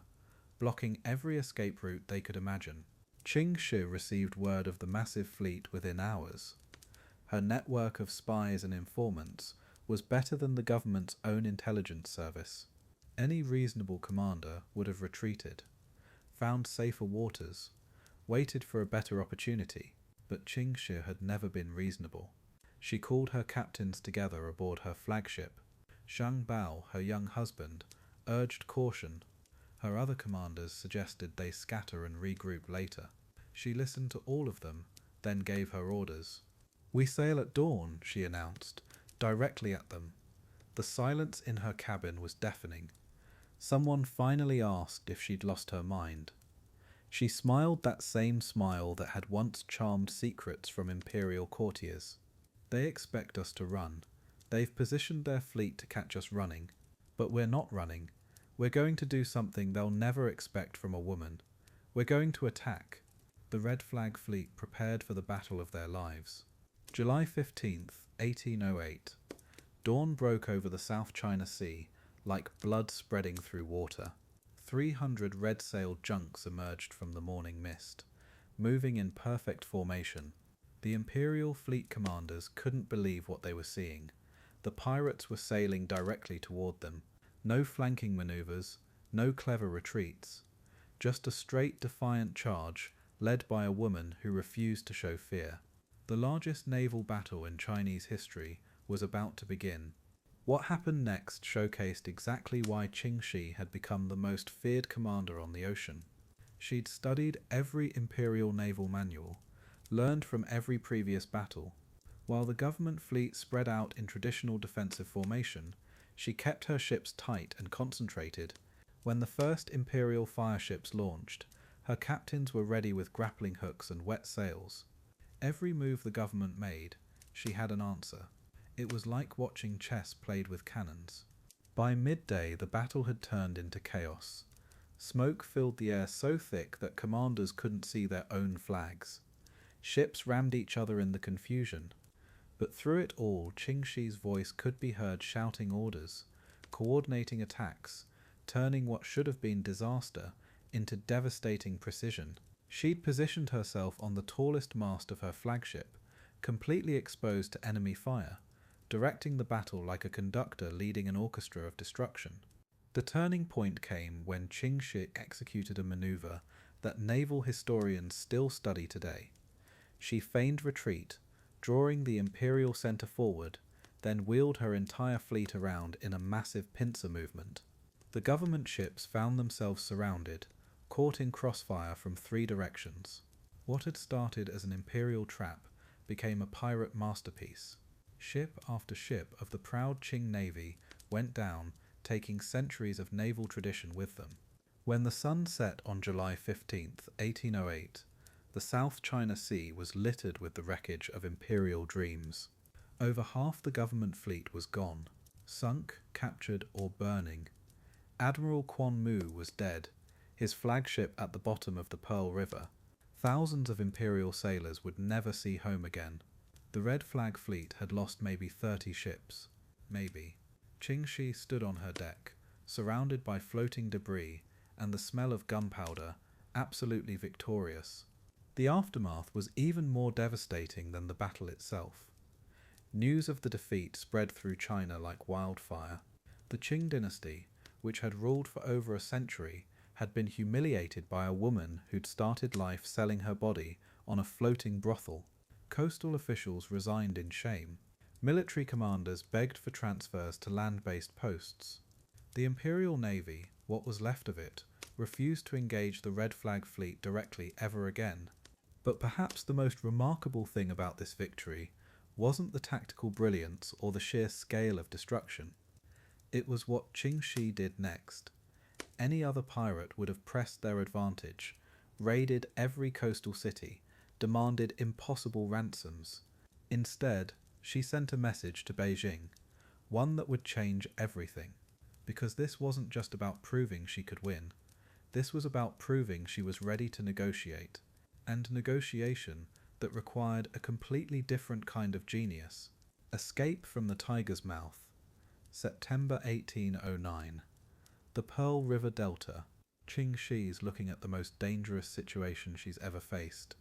blocking every escape route they could imagine. Ching Shih received word of the massive fleet within hours. Her network of spies and informants was better than the government's own intelligence service. Any reasonable commander would have retreated, found safer waters, waited for a better opportunity, but Ching Shih had never been reasonable. She called her captains together aboard her flagship. Zhang Bao, her young husband, urged caution. Her other commanders suggested they scatter and regroup later. She listened to all of them, then gave her orders. "We sail at dawn," she announced, directly at them. The silence in her cabin was deafening. Someone finally asked if she'd lost her mind. She smiled that same smile that had once charmed secrets from imperial courtiers. "They expect us to run. They've positioned their fleet to catch us running. But we're not running. We're going to do something they'll never expect from a woman. We're going to attack." The Red Flag Fleet prepared for the battle of their lives. July 15th, 1808. Dawn broke over the South China Sea like blood spreading through water. 300 red-sailed junks emerged from the morning mist, moving in perfect formation. The Imperial fleet commanders couldn't believe what they were seeing. The pirates were sailing directly toward them. No flanking maneuvers, no clever retreats. Just a straight, defiant charge, led by a woman who refused to show fear. The largest naval battle in Chinese history was about to begin. What happened next showcased exactly why Ching Shih had become the most feared commander on the ocean. She'd studied every imperial naval manual, learned from every previous battle. While the government fleet spread out in traditional defensive formation, she kept her ships tight and concentrated. When the first imperial fireships launched, her captains were ready with grappling hooks and wet sails. Every move the government made, she had an answer. It was like watching chess played with cannons. By midday, the battle had turned into chaos. Smoke filled the air so thick that commanders couldn't see their own flags. Ships rammed each other in the confusion. But through it all, Ching Shih's voice could be heard shouting orders, coordinating attacks, turning what should have been disaster into devastating precision. She'd positioned herself on the tallest mast of her flagship, completely exposed to enemy fire, directing the battle like a conductor leading an orchestra of destruction. The turning point came when Ching Shih executed a maneuver that naval historians still study today. She feigned retreat, drawing the imperial center forward, then wheeled her entire fleet around in a massive pincer movement. The government ships found themselves surrounded, caught in crossfire from 3 directions. What had started as an imperial trap became a pirate masterpiece. Ship after ship of the proud Qing Navy went down, taking centuries of naval tradition with them. When the sun set on July 15th, 1808, the South China Sea was littered with the wreckage of imperial dreams. Over half the government fleet was gone, sunk, captured, or burning. Admiral Quan Mu was dead, his flagship at the bottom of the Pearl River. Thousands of imperial sailors would never see home again. The Red Flag Fleet had lost maybe 30 ships. Maybe. Ching Shih stood on her deck, surrounded by floating debris and the smell of gunpowder, absolutely victorious. The aftermath was even more devastating than the battle itself. News of the defeat spread through China like wildfire. The Qing Dynasty, which had ruled for over a century, had been humiliated by a woman who'd started life selling her body on a floating brothel. Coastal officials resigned in shame. Military commanders begged for transfers to land-based posts. The Imperial Navy, what was left of it, refused to engage the Red Flag Fleet directly ever again. But perhaps the most remarkable thing about this victory wasn't the tactical brilliance or the sheer scale of destruction. It was what Ching Shih did next. Any other pirate would have pressed their advantage, raided every coastal city, demanded impossible ransoms. Instead, she sent a message to Beijing, one that would change everything. Because this wasn't just about proving she could win. This was about proving she was ready to negotiate, and negotiation that required a completely different kind of genius. Escape from the tiger's mouth. September 1809. The Pearl River Delta. Ching Shih's looking at the most dangerous situation she's ever faced.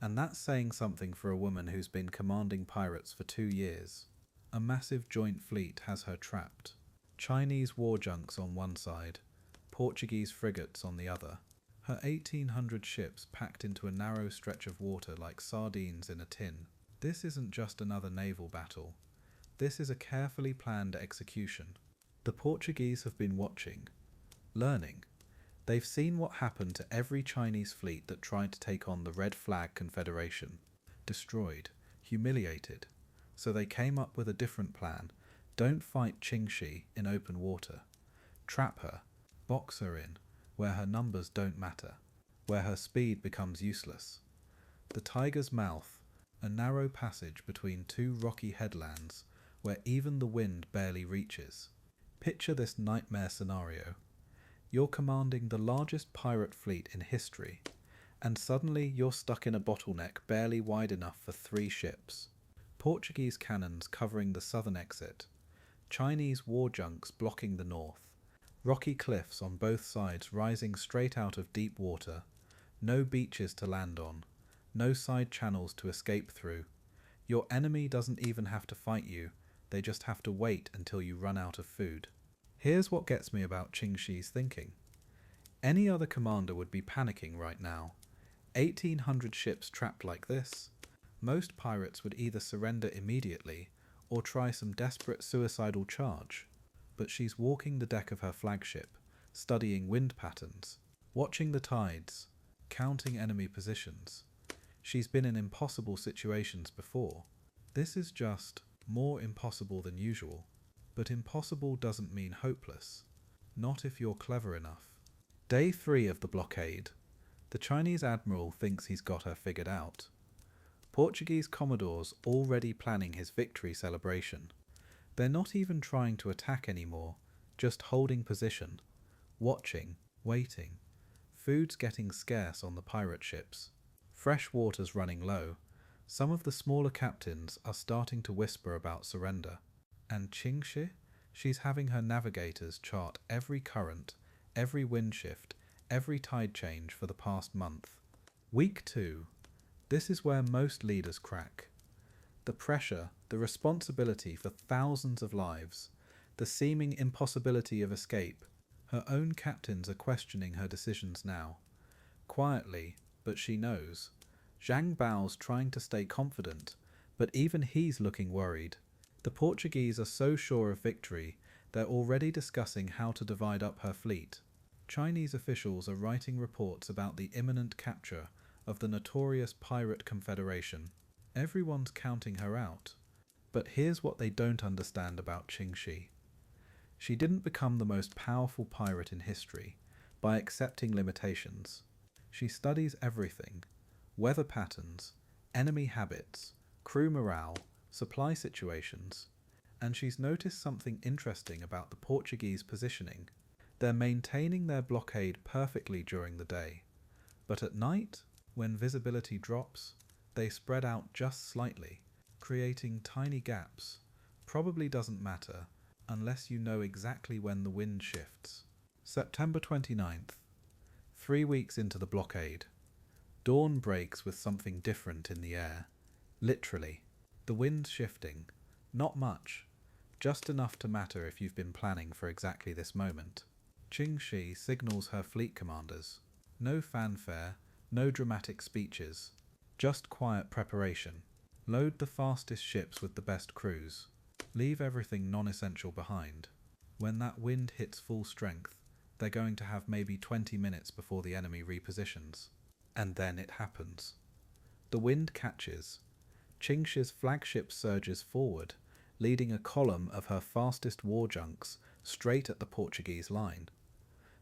And that's saying something for a woman who's been commanding pirates for 2 years. A massive joint fleet has her trapped. Chinese war junks on one side, Portuguese frigates on the other. Her 1,800 ships packed into a narrow stretch of water like sardines in a tin. This isn't just another naval battle. This is a carefully planned execution. The Portuguese have been watching, learning. They've seen what happened to every Chinese fleet that tried to take on the Red Flag Confederation. Destroyed, humiliated. So they came up with a different plan. Don't fight Ching Shih in open water. Trap her, box her in, where her numbers don't matter, where her speed becomes useless. The Tiger's Mouth, a narrow passage between two rocky headlands where even the wind barely reaches. Picture this nightmare scenario. You're commanding the largest pirate fleet in history, and suddenly you're stuck in a bottleneck barely wide enough for 3 ships. Portuguese cannons covering the southern exit, Chinese war junks blocking the north, rocky cliffs on both sides rising straight out of deep water, no beaches to land on, no side channels to escape through. Your enemy doesn't even have to fight you, they just have to wait until you run out of food. Here's what gets me about Ching Shih's thinking. Any other commander would be panicking right now. 1,800 ships trapped like this. Most pirates would either surrender immediately or try some desperate suicidal charge. But she's walking the deck of her flagship, studying wind patterns, watching the tides, counting enemy positions. She's been in impossible situations before. This is just more impossible than usual. But impossible doesn't mean hopeless. Not if you're clever enough. Day 3 of the blockade. The Chinese admiral thinks he's got her figured out. Portuguese commodores already planning his victory celebration. They're not even trying to attack anymore, just holding position, watching, waiting. Food's getting scarce on the pirate ships. Fresh water's running low. Some of the smaller captains are starting to whisper about surrender. And Ching Shih? She's having her navigators chart every current, every wind shift, every tide change for the past month. Week 2. This is where most leaders crack. The pressure, the responsibility for thousands of lives, the seeming impossibility of escape. Her own captains are questioning her decisions now. Quietly, but she knows. Zhang Bao's trying to stay confident, but even he's looking worried. The Portuguese are so sure of victory, they're already discussing how to divide up her fleet. Chinese officials are writing reports about the imminent capture of the notorious pirate confederation. Everyone's counting her out. But here's what they don't understand about Ching Shih. She didn't become the most powerful pirate in history by accepting limitations. She studies everything: weather patterns, enemy habits, crew morale, supply situations, and she's noticed something interesting about the Portuguese positioning. They're maintaining their blockade perfectly during the day, but at night, when visibility drops, they spread out just slightly, creating tiny gaps. Probably doesn't matter, unless you know exactly when the wind shifts. September 29th. 3 weeks into the blockade. Dawn breaks with something different in the air. Literally. The wind's shifting. Not much. Just enough to matter if you've been planning for exactly this moment. Ching Shih signals her fleet commanders. No fanfare, no dramatic speeches. Just quiet preparation. Load the fastest ships with the best crews. Leave everything non-essential behind. When that wind hits full strength, they're going to have maybe 20 minutes before the enemy repositions. And then it happens. The wind catches. Ching Shih's flagship surges forward, leading a column of her fastest war junks straight at the Portuguese line.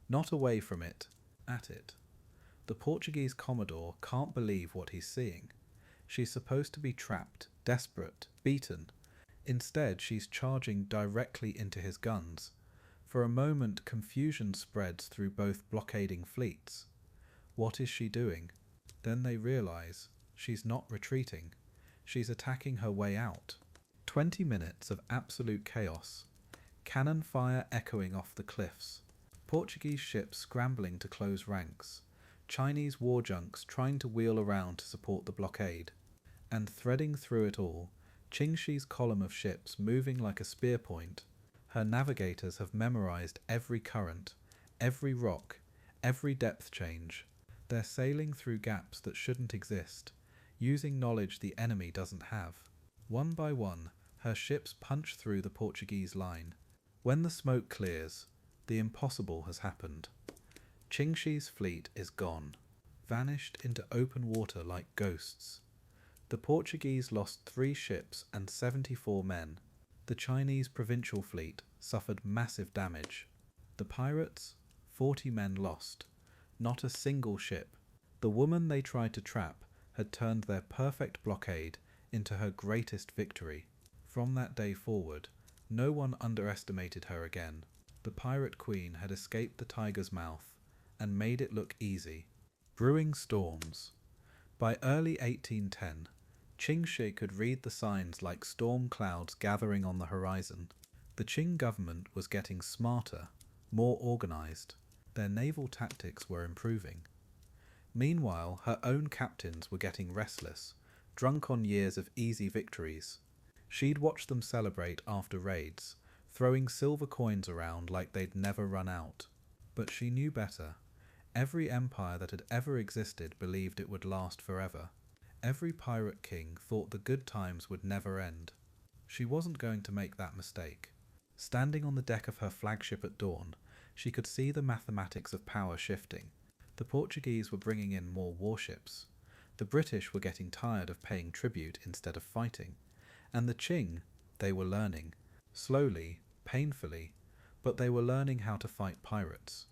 Not away from it, at it. The Portuguese commodore can't believe what he's seeing. She's supposed to be trapped, desperate, beaten. Instead, she's charging directly into his guns. For a moment, confusion spreads through both blockading fleets. What is she doing? Then they realize she's not retreating. She's attacking her way out. 20 minutes of absolute chaos. Cannon fire echoing off the cliffs. Portuguese ships scrambling to close ranks. Chinese war junks trying to wheel around to support the blockade. And threading through it all, Ching Shih's column of ships moving like a spear point, Her navigators have memorized every current, every rock, every depth change. They're sailing through gaps that shouldn't exist, using knowledge the enemy doesn't have. One by one, her ships punch through the Portuguese line. When the smoke clears, the impossible has happened. Ching Shih's fleet is gone, vanished into open water like ghosts. The Portuguese lost 3 ships and 74 men. The Chinese provincial fleet suffered massive damage. The pirates, 40 men lost. Not a single ship. The woman they tried to trap had turned their perfect blockade into her greatest victory. From that day forward, no one underestimated her again. The pirate queen had escaped the tiger's mouth and made it look easy. Brewing storms. By early 1810, Ching Shih could read the signs like storm clouds gathering on the horizon. The Qing government was getting smarter, more organized. Their naval tactics were improving. Meanwhile, her own captains were getting restless, drunk on years of easy victories. She'd watch them celebrate after raids, throwing silver coins around like they'd never run out. But she knew better. Every empire that had ever existed believed it would last forever. Every pirate king thought the good times would never end. She wasn't going to make that mistake. Standing on the deck of her flagship at dawn, she could see the mathematics of power shifting. The Portuguese were bringing in more warships. The British were getting tired of paying tribute instead of fighting. And the Qing, they were learning. Slowly, painfully, but they were learning how to fight pirates.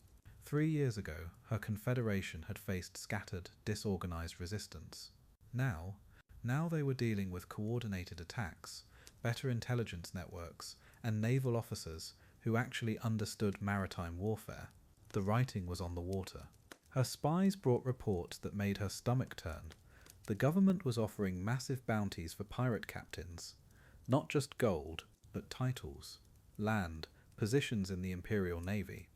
3 years ago, her confederation had faced scattered, disorganized resistance. Now they were dealing with coordinated attacks, better intelligence networks, and naval officers who actually understood maritime warfare. The writing was on the water. Her spies brought reports that made her stomach turn. The government was offering massive bounties for pirate captains. Not just gold, but titles, land, positions in the Imperial Navy.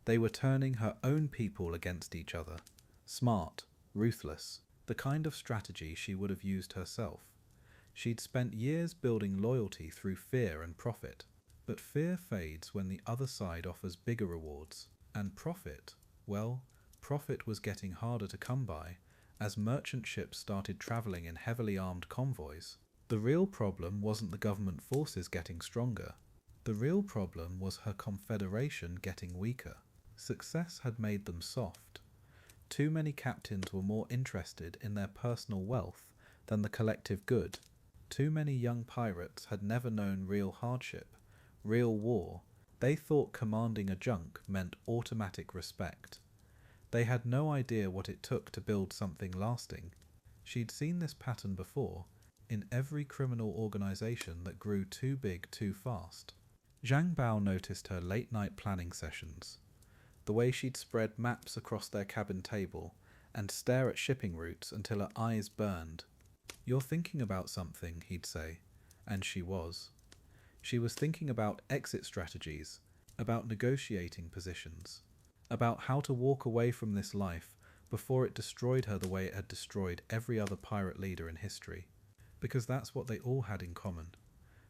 They were turning her own people against each other. Smart, ruthless, the kind of strategy she would have used herself. She'd spent years building loyalty through fear and profit. But fear fades when the other side offers bigger rewards. And profit, well, profit was getting harder to come by as merchant ships started travelling in heavily armed convoys. The real problem wasn't the government forces getting stronger. The real problem was her confederation getting weaker. Success had made them soft. Too many captains were more interested in their personal wealth than the collective good. Too many young pirates had never known real hardship, real war. They thought commanding a junk meant automatic respect. They had no idea what it took to build something lasting. She'd seen this pattern before, in every criminal organization that grew too big too fast. Zhang Bao noticed her late-night planning sessions, the way she'd spread maps across their cabin table and stare at shipping routes until her eyes burned. "You're thinking about something," he'd say, and she was. She was thinking about exit strategies, about negotiating positions, about how to walk away from this life before it destroyed her the way it had destroyed every other pirate leader in history. Because that's what they all had in common.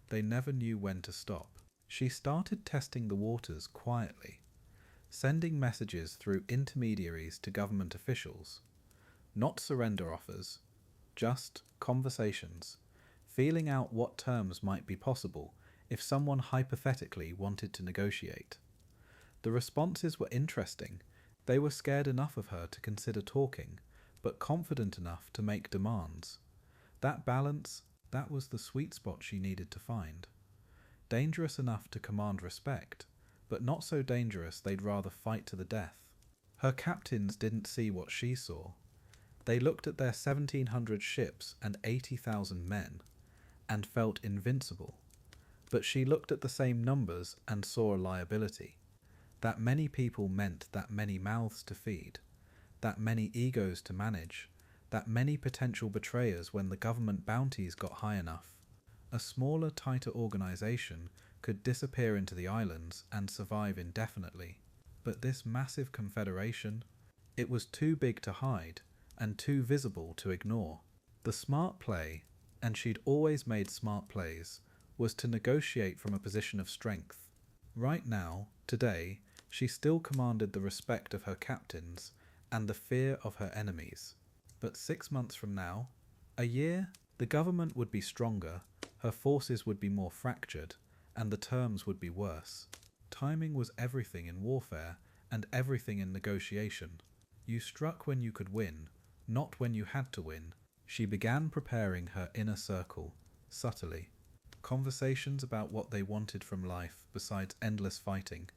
They never knew when to stop. She started testing the waters quietly, sending messages through intermediaries to government officials. Not surrender offers, just conversations, feeling out what terms might be possible if someone hypothetically wanted to negotiate. The responses were interesting. They were scared enough of her to consider talking, but confident enough to make demands. That balance, that was the sweet spot she needed to find. Dangerous enough to command respect, but not so dangerous they'd rather fight to the death. Her captains didn't see what she saw. They looked at their 1,700 ships and 80,000 men, and felt invincible. But she looked at the same numbers and saw a liability. That many people meant that many mouths to feed, that many egos to manage, that many potential betrayers when the government bounties got high enough. A smaller, tighter organization could disappear into the islands and survive indefinitely. But this massive confederation, it was too big to hide and too visible to ignore. The smart play, and she'd always made smart plays, was to negotiate from a position of strength. Right now, today, she still commanded the respect of her captains and the fear of her enemies. But 6 months from now, a year, the government would be stronger, her forces would be more fractured, and the terms would be worse. Timing was everything in warfare and everything in negotiation. You struck when you could win, not when you had to win. She began preparing her inner circle, subtly. Conversations about what they wanted from life besides endless fighting.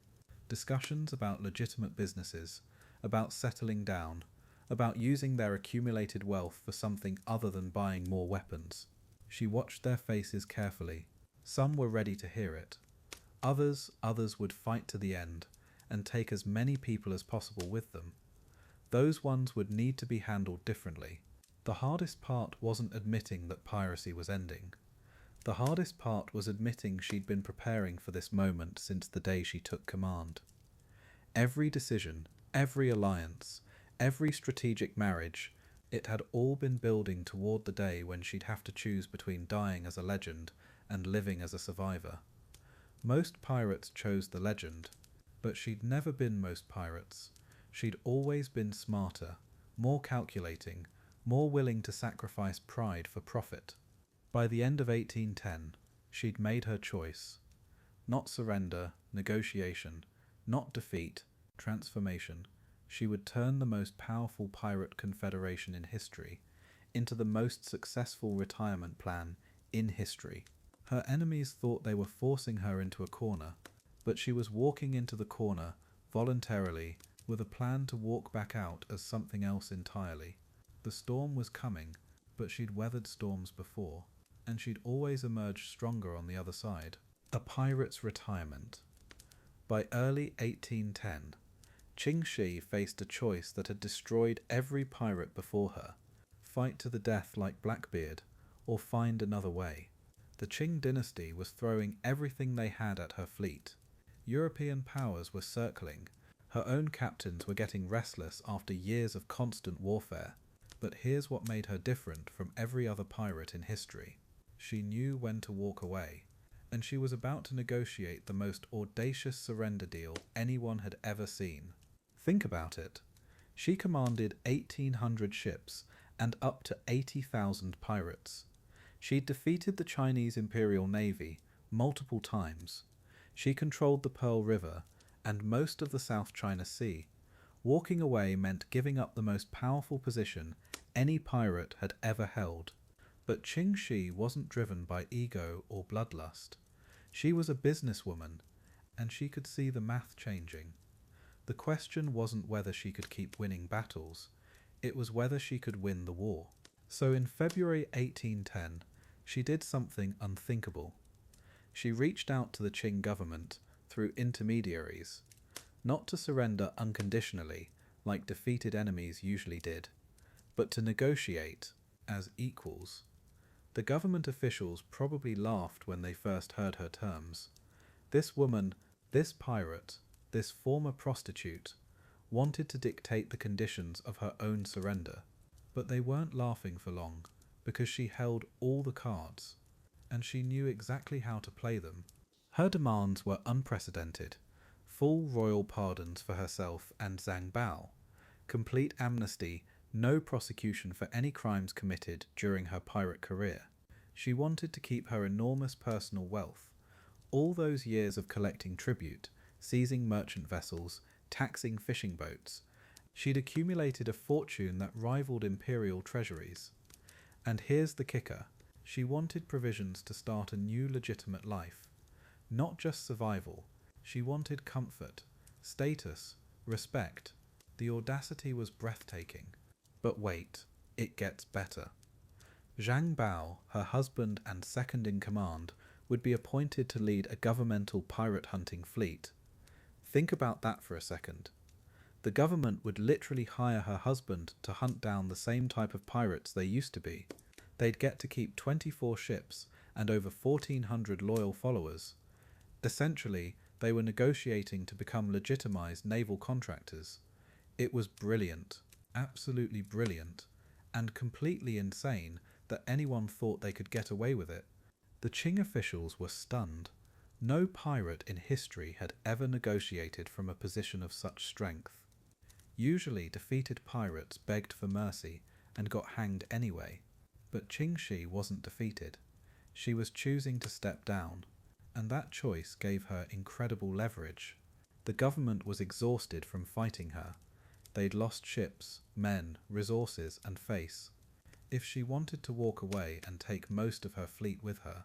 Discussions about legitimate businesses, about settling down, about using their accumulated wealth for something other than buying more weapons. She watched their faces carefully. Some were ready to hear it. Others would fight to the end and take as many people as possible with them. Those ones would need to be handled differently. The hardest part wasn't admitting that piracy was ending. The hardest part was admitting she'd been preparing for this moment since the day she took command. Every decision, every alliance, every strategic marriage, it had all been building toward the day when she'd have to choose between dying as a legend and living as a survivor. Most pirates chose the legend, but she'd never been most pirates. She'd always been smarter, more calculating, more willing to sacrifice pride for profit. By the end of 1810, she'd made her choice. Not surrender, negotiation, not defeat, transformation. She would turn the most powerful pirate confederation in history into the most successful retirement plan in history. Her enemies thought they were forcing her into a corner, but she was walking into the corner voluntarily with a plan to walk back out as something else entirely. The storm was coming, but she'd weathered storms before, and she'd always emerged stronger on the other side. A pirate's retirement. By early 1810, Ching Shih faced a choice that had destroyed every pirate before her: fight to the death like Blackbeard, or find another way. The Qing Dynasty was throwing everything they had at her fleet. European powers were circling. Her own captains were getting restless after years of constant warfare. But here's what made her different from every other pirate in history. She knew when to walk away, and she was about to negotiate the most audacious surrender deal anyone had ever seen. Think about it. She commanded 1,800 ships and up to 80,000 pirates. She'd defeated the Chinese Imperial Navy multiple times. She controlled the Pearl River and most of the South China Sea. Walking away meant giving up the most powerful position any pirate had ever held. But Ching Shih wasn't driven by ego or bloodlust. She was a businesswoman, and she could see the math changing. The question wasn't whether she could keep winning battles, it was whether she could win the war. So in February 1810, she did something unthinkable. She reached out to the Qing government through intermediaries, not to surrender unconditionally like defeated enemies usually did, but to negotiate as equals. The government officials probably laughed when they first heard her terms. This woman, this pirate, this former prostitute, wanted to dictate the conditions of her own surrender. But they weren't laughing for long, because she held all the cards, and she knew exactly how to play them. Her demands were unprecedented: full royal pardons for herself and Zhang Bao, complete amnesty, no prosecution for any crimes committed during her pirate career. She wanted to keep her enormous personal wealth, all those years of collecting tribute, seizing merchant vessels, taxing fishing boats. She'd accumulated a fortune that rivaled imperial treasuries. And here's the kicker: she wanted provisions to start a new legitimate life. Not just survival, she wanted comfort, status, respect. The audacity was breathtaking. But wait, it gets better. Zhang Bao, her husband and second in command, would be appointed to lead a governmental pirate hunting fleet. Think about that for a second. The government would literally hire her husband to hunt down the same type of pirates they used to be. They'd get to keep 24 ships and over 1,400 loyal followers. Essentially, they were negotiating to become legitimized naval contractors. It was brilliant, absolutely brilliant, and completely insane that anyone thought they could get away with it. The Qing officials were stunned. No pirate in history had ever negotiated from a position of such strength. Usually defeated pirates begged for mercy and got hanged anyway, but Ching Shih wasn't defeated. She was choosing to step down, and that choice gave her incredible leverage. The government was exhausted from fighting her. They'd lost ships, men, resources, and face. If she wanted to walk away and take most of her fleet with her,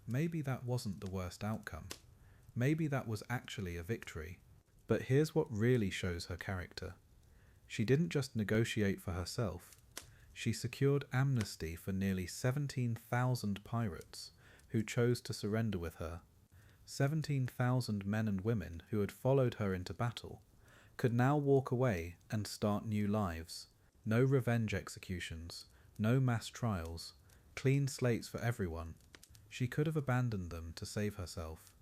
maybe that wasn't the worst outcome. Maybe that was actually a victory. But here's what really shows her character. She didn't just negotiate for herself. She secured amnesty for nearly 17,000 pirates who chose to surrender with her. 17,000 men and women who had followed her into battle could now walk away and start new lives. No revenge executions, no mass trials, clean slates for everyone. She could have abandoned them to save herself.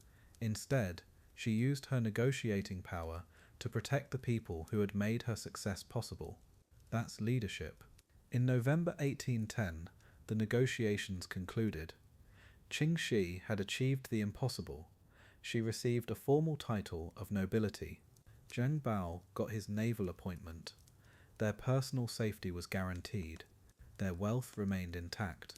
Instead, she used her negotiating power to protect the people who had made her success possible. That's leadership. In November 1810, the negotiations concluded. Ching Shih had achieved the impossible. She received a formal title of nobility. Zhang Bao got his naval appointment. Their personal safety was guaranteed. Their wealth remained intact.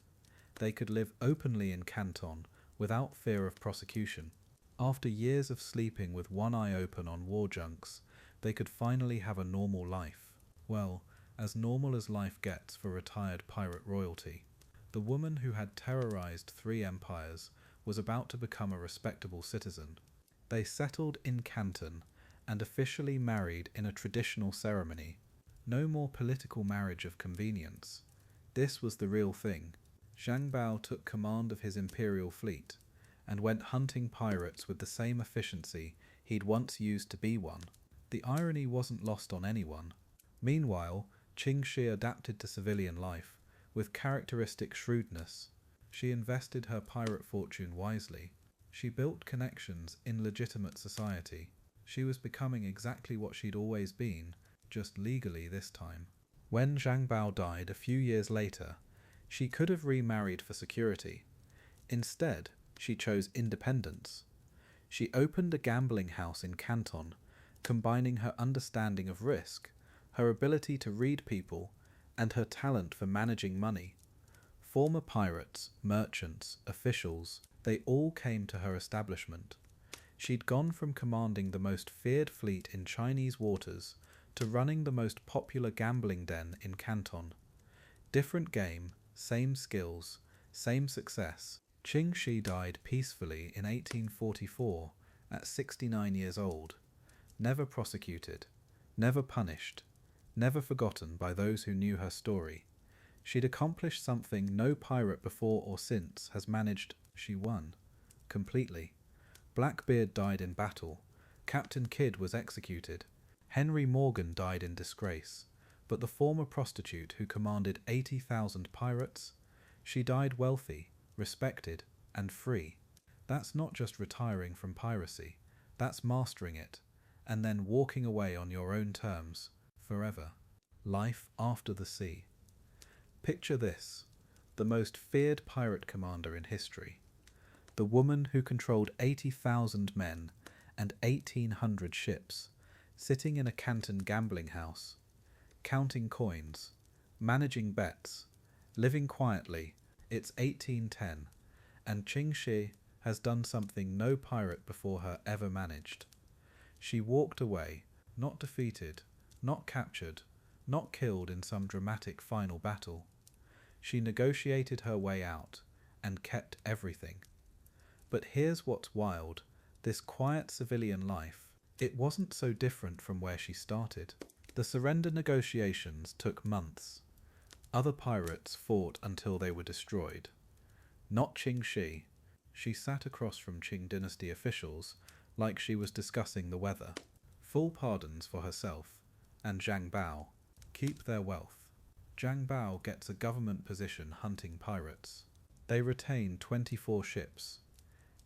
They could live openly in Canton without fear of prosecution. After years of sleeping with one eye open on war junks, they could finally have a normal life. Well, as normal as life gets for retired pirate royalty. The woman who had terrorized 3 empires was about to become a respectable citizen. They settled in Canton and officially married in a traditional ceremony. No more political marriage of convenience. This was the real thing. Zhang Bao took command of his imperial fleet and went hunting pirates with the same efficiency he'd once used to be one. The irony wasn't lost on anyone. Meanwhile, Ching Shih adapted to civilian life with characteristic shrewdness. She invested her pirate fortune wisely. She built connections in legitimate society. She was becoming exactly what she'd always been, just legally this time. When Zhang Bao died a few years later, she could have remarried for security. Instead, she chose independence. She opened a gambling house in Canton, combining her understanding of risk, her ability to read people, and her talent for managing money. Former pirates, merchants, officials, they all came to her establishment. She'd gone from commanding the most feared fleet in Chinese waters to running the most popular gambling den in Canton. Different game, same skills, same success. Ching Shih died peacefully in 1844 at 69 years old, never prosecuted, never punished, never forgotten by those who knew her story. She'd accomplished something no pirate before or since has managed. She won. Completely. Blackbeard died in battle. Captain Kidd was executed. Henry Morgan died in disgrace. But the former prostitute who commanded 80,000 pirates, she died wealthy, respected, and free. That's not just retiring from piracy. That's mastering it, and then walking away on your own terms, forever. Life after the sea. Picture this, the most feared pirate commander in history. The woman who controlled 80,000 men and 1,800 ships, sitting in a Canton gambling house, counting coins, managing bets, living quietly. It's 1810, and Ching Shih has done something no pirate before her ever managed. She walked away, not defeated, not captured, not killed in some dramatic final battle. She negotiated her way out and kept everything. But here's what's wild. This quiet civilian life, it wasn't so different from where she started. The surrender negotiations took months. Other pirates fought until they were destroyed. Not Ching Shih. She sat across from Qing Dynasty officials like she was discussing the weather. Full pardons for herself and Zhang Bao. Keep their wealth. Zhang Bao gets a government position hunting pirates. They retain 24 ships.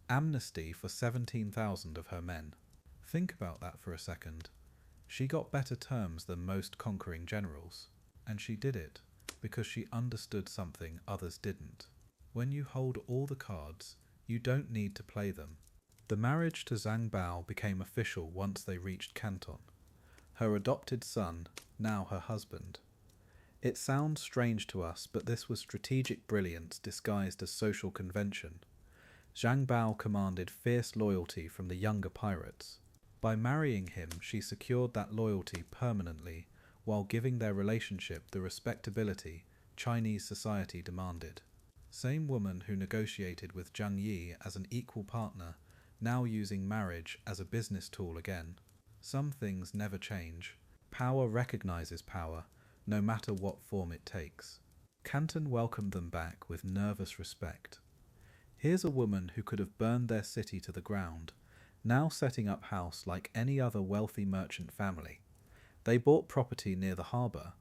Amnesty for 17,000 of her men. Think about that for a second. She got better terms than most conquering generals, and she did it because she understood something others didn't. When you hold all the cards, you don't need to play them. The marriage to Zhang Bao became official once they reached Canton. Her adopted son, now her husband. It sounds strange to us, but this was strategic brilliance disguised as social convention. Zhang Bao commanded fierce loyalty from the younger pirates. By marrying him, she secured that loyalty permanently, while giving their relationship the respectability Chinese society demanded. Same woman who negotiated with Zhang Yi as an equal partner, now using marriage as a business tool again. Some things never change. Power recognizes power, no matter what form it takes. Canton welcomed them back with nervous respect. Here's a woman who could have burned their city to the ground, now setting up house like any other wealthy merchant family. They bought property near the harbour.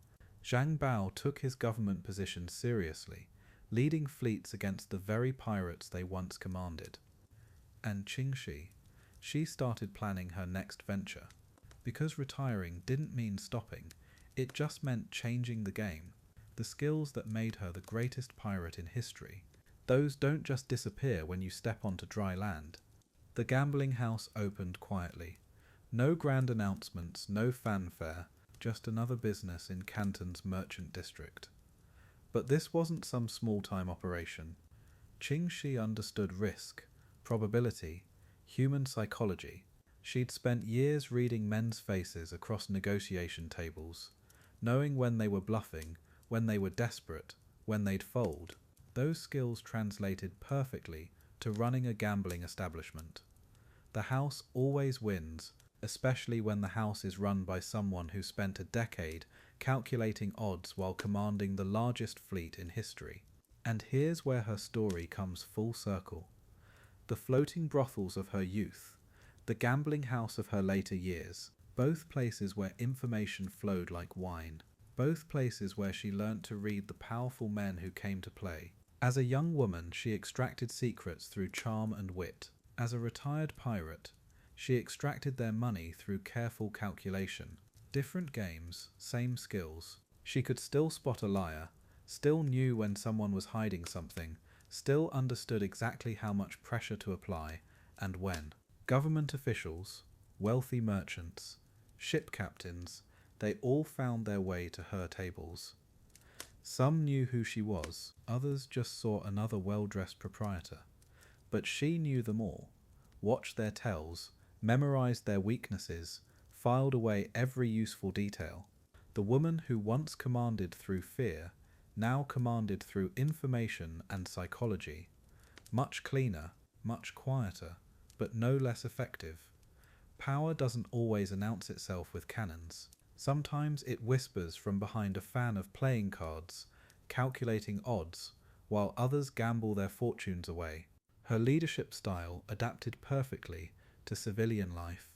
Zhang Bao took his government position seriously, leading fleets against the very pirates they once commanded. And Ching Shih, she started planning her next venture. Because retiring didn't mean stopping, it just meant changing the game. The skills that made her the greatest pirate in history, those don't just disappear when you step onto dry land. The gambling house opened quietly. No grand announcements, no fanfare, just another business in Canton's merchant district. But this wasn't some small-time operation. Ching Shih understood risk, probability, human psychology. She'd spent years reading men's faces across negotiation tables, knowing when they were bluffing, when they were desperate, when they'd fold. Those skills translated perfectly to running a gambling establishment. The house always wins, especially when the house is run by someone who spent a decade calculating odds while commanding the largest fleet in history. And here's where her story comes full circle. The floating brothels of her youth, the gambling house of her later years, both places where information flowed like wine, both places where she learnt to read the powerful men who came to play. As a young woman, she extracted secrets through charm and wit. As a retired pirate, she extracted their money through careful calculation. Different games, same skills. She could still spot a liar, still knew when someone was hiding something, still understood exactly how much pressure to apply, and when. Government officials, wealthy merchants, ship captains, they all found their way to her tables. Some knew who she was, others just saw another well-dressed proprietor. But she knew them all, watched their tells, memorized their weaknesses, filed away every useful detail. The woman who once commanded through fear, now commanded through information and psychology. Much cleaner, much quieter, but no less effective. Power doesn't always announce itself with cannons. Sometimes it whispers from behind a fan of playing cards, calculating odds, while others gamble their fortunes away. Her leadership style adapted perfectly to civilian life.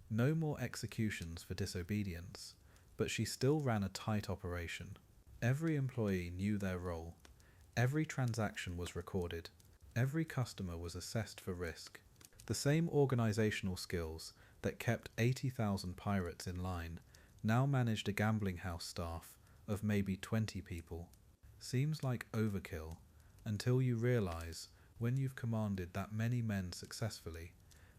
No more executions for disobedience, but she still ran a tight operation. Every employee knew their role. Every transaction was recorded. Every customer was assessed for risk. The same organizational skills that kept 80,000 pirates in line now managed a gambling house staff of maybe 20 people. Seems like overkill, until you realize, when you've commanded that many men successfully,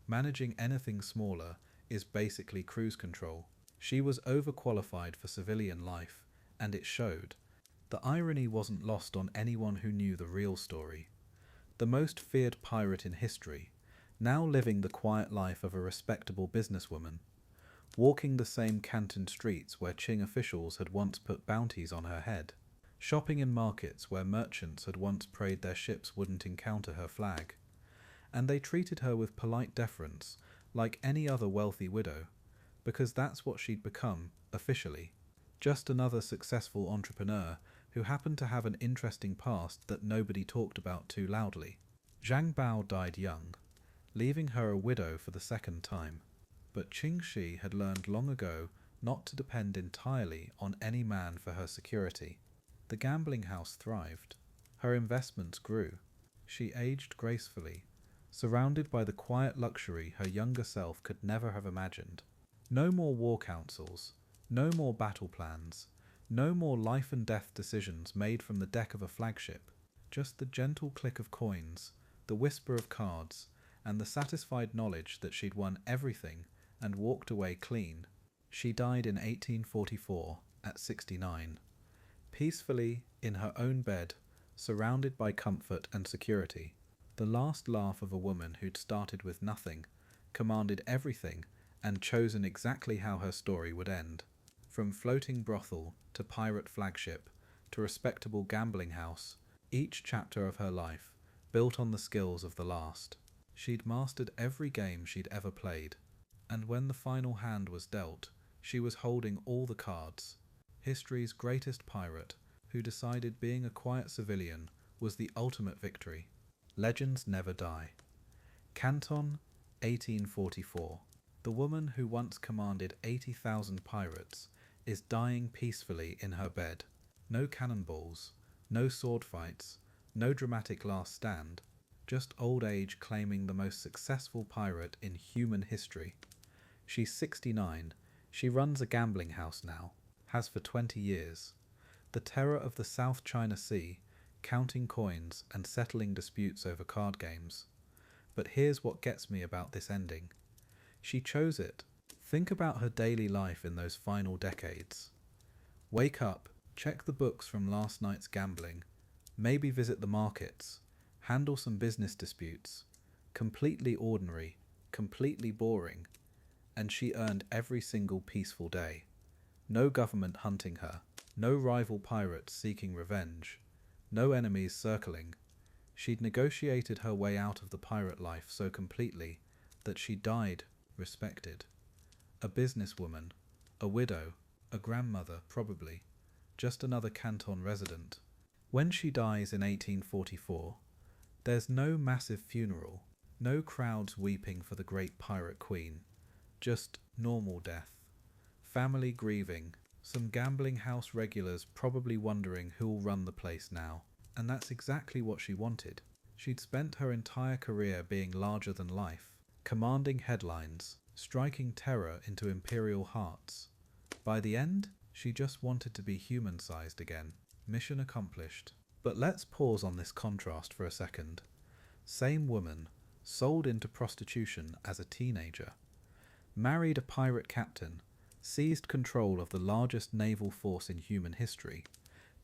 managing anything smaller is basically cruise control. She was overqualified for civilian life, and it showed. The irony wasn't lost on anyone who knew the real story. The most feared pirate in history, now living the quiet life of a respectable businesswoman, walking the same Canton streets where Qing officials had once put bounties on her head, shopping in markets where merchants had once prayed their ships wouldn't encounter her flag, and they treated her with polite deference, like any other wealthy widow, because that's what she'd become, officially. Just another successful entrepreneur who happened to have an interesting past that nobody talked about too loudly. Zhang Bao died young, leaving her a widow for the second time. But Ching Shih had learned long ago not to depend entirely on any man for her security. The gambling house thrived. Her investments grew. She aged gracefully, surrounded by the quiet luxury her younger self could never have imagined. No more war councils, no more battle plans, no more life and death decisions made from the deck of a flagship. Just the gentle click of coins, the whisper of cards, and the satisfied knowledge that she'd won everything and walked away clean. She died in 1844 at 69, peacefully in her own bed, surrounded by comfort and security. The last laugh of a woman who'd started with nothing, commanded everything, and chosen exactly how her story would end. From floating brothel to pirate flagship to respectable gambling house, each chapter of her life built on the skills of the last. She'd mastered every game she'd ever played, and when the final hand was dealt, she was holding all the cards. History's greatest pirate, who decided being a quiet civilian was the ultimate victory. Legends never die. Canton, 1844. The woman who once commanded 80,000 pirates is dying peacefully in her bed. No cannonballs, no sword fights, no dramatic last stand, just old age claiming the most successful pirate in human history. She's 69. She runs a gambling house now, has for 20 years. The terror of the South China Sea, counting coins and settling disputes over card games. But here's what gets me about this ending. She chose it. Think about her daily life in those final decades. Wake up, check the books from last night's gambling, maybe visit the markets, handle some business disputes. Completely ordinary, completely boring, and she earned every single peaceful day. No government hunting her, no rival pirates seeking revenge, no enemies circling. She'd negotiated her way out of the pirate life so completely that she died respected. A businesswoman, a widow, a grandmother probably, just another Canton resident. When she dies in 1844, there's no massive funeral, no crowds weeping for the great pirate queen, just normal death. Family grieving, some gambling house regulars probably wondering who'll run the place now. And that's exactly what she wanted. She'd spent her entire career being larger than life, commanding headlines, striking terror into imperial hearts. By the end, she just wanted to be human-sized again. Mission accomplished. But let's pause on this contrast for a second. Same woman, sold into prostitution as a teenager, married a pirate captain, seized control of the largest naval force in human history,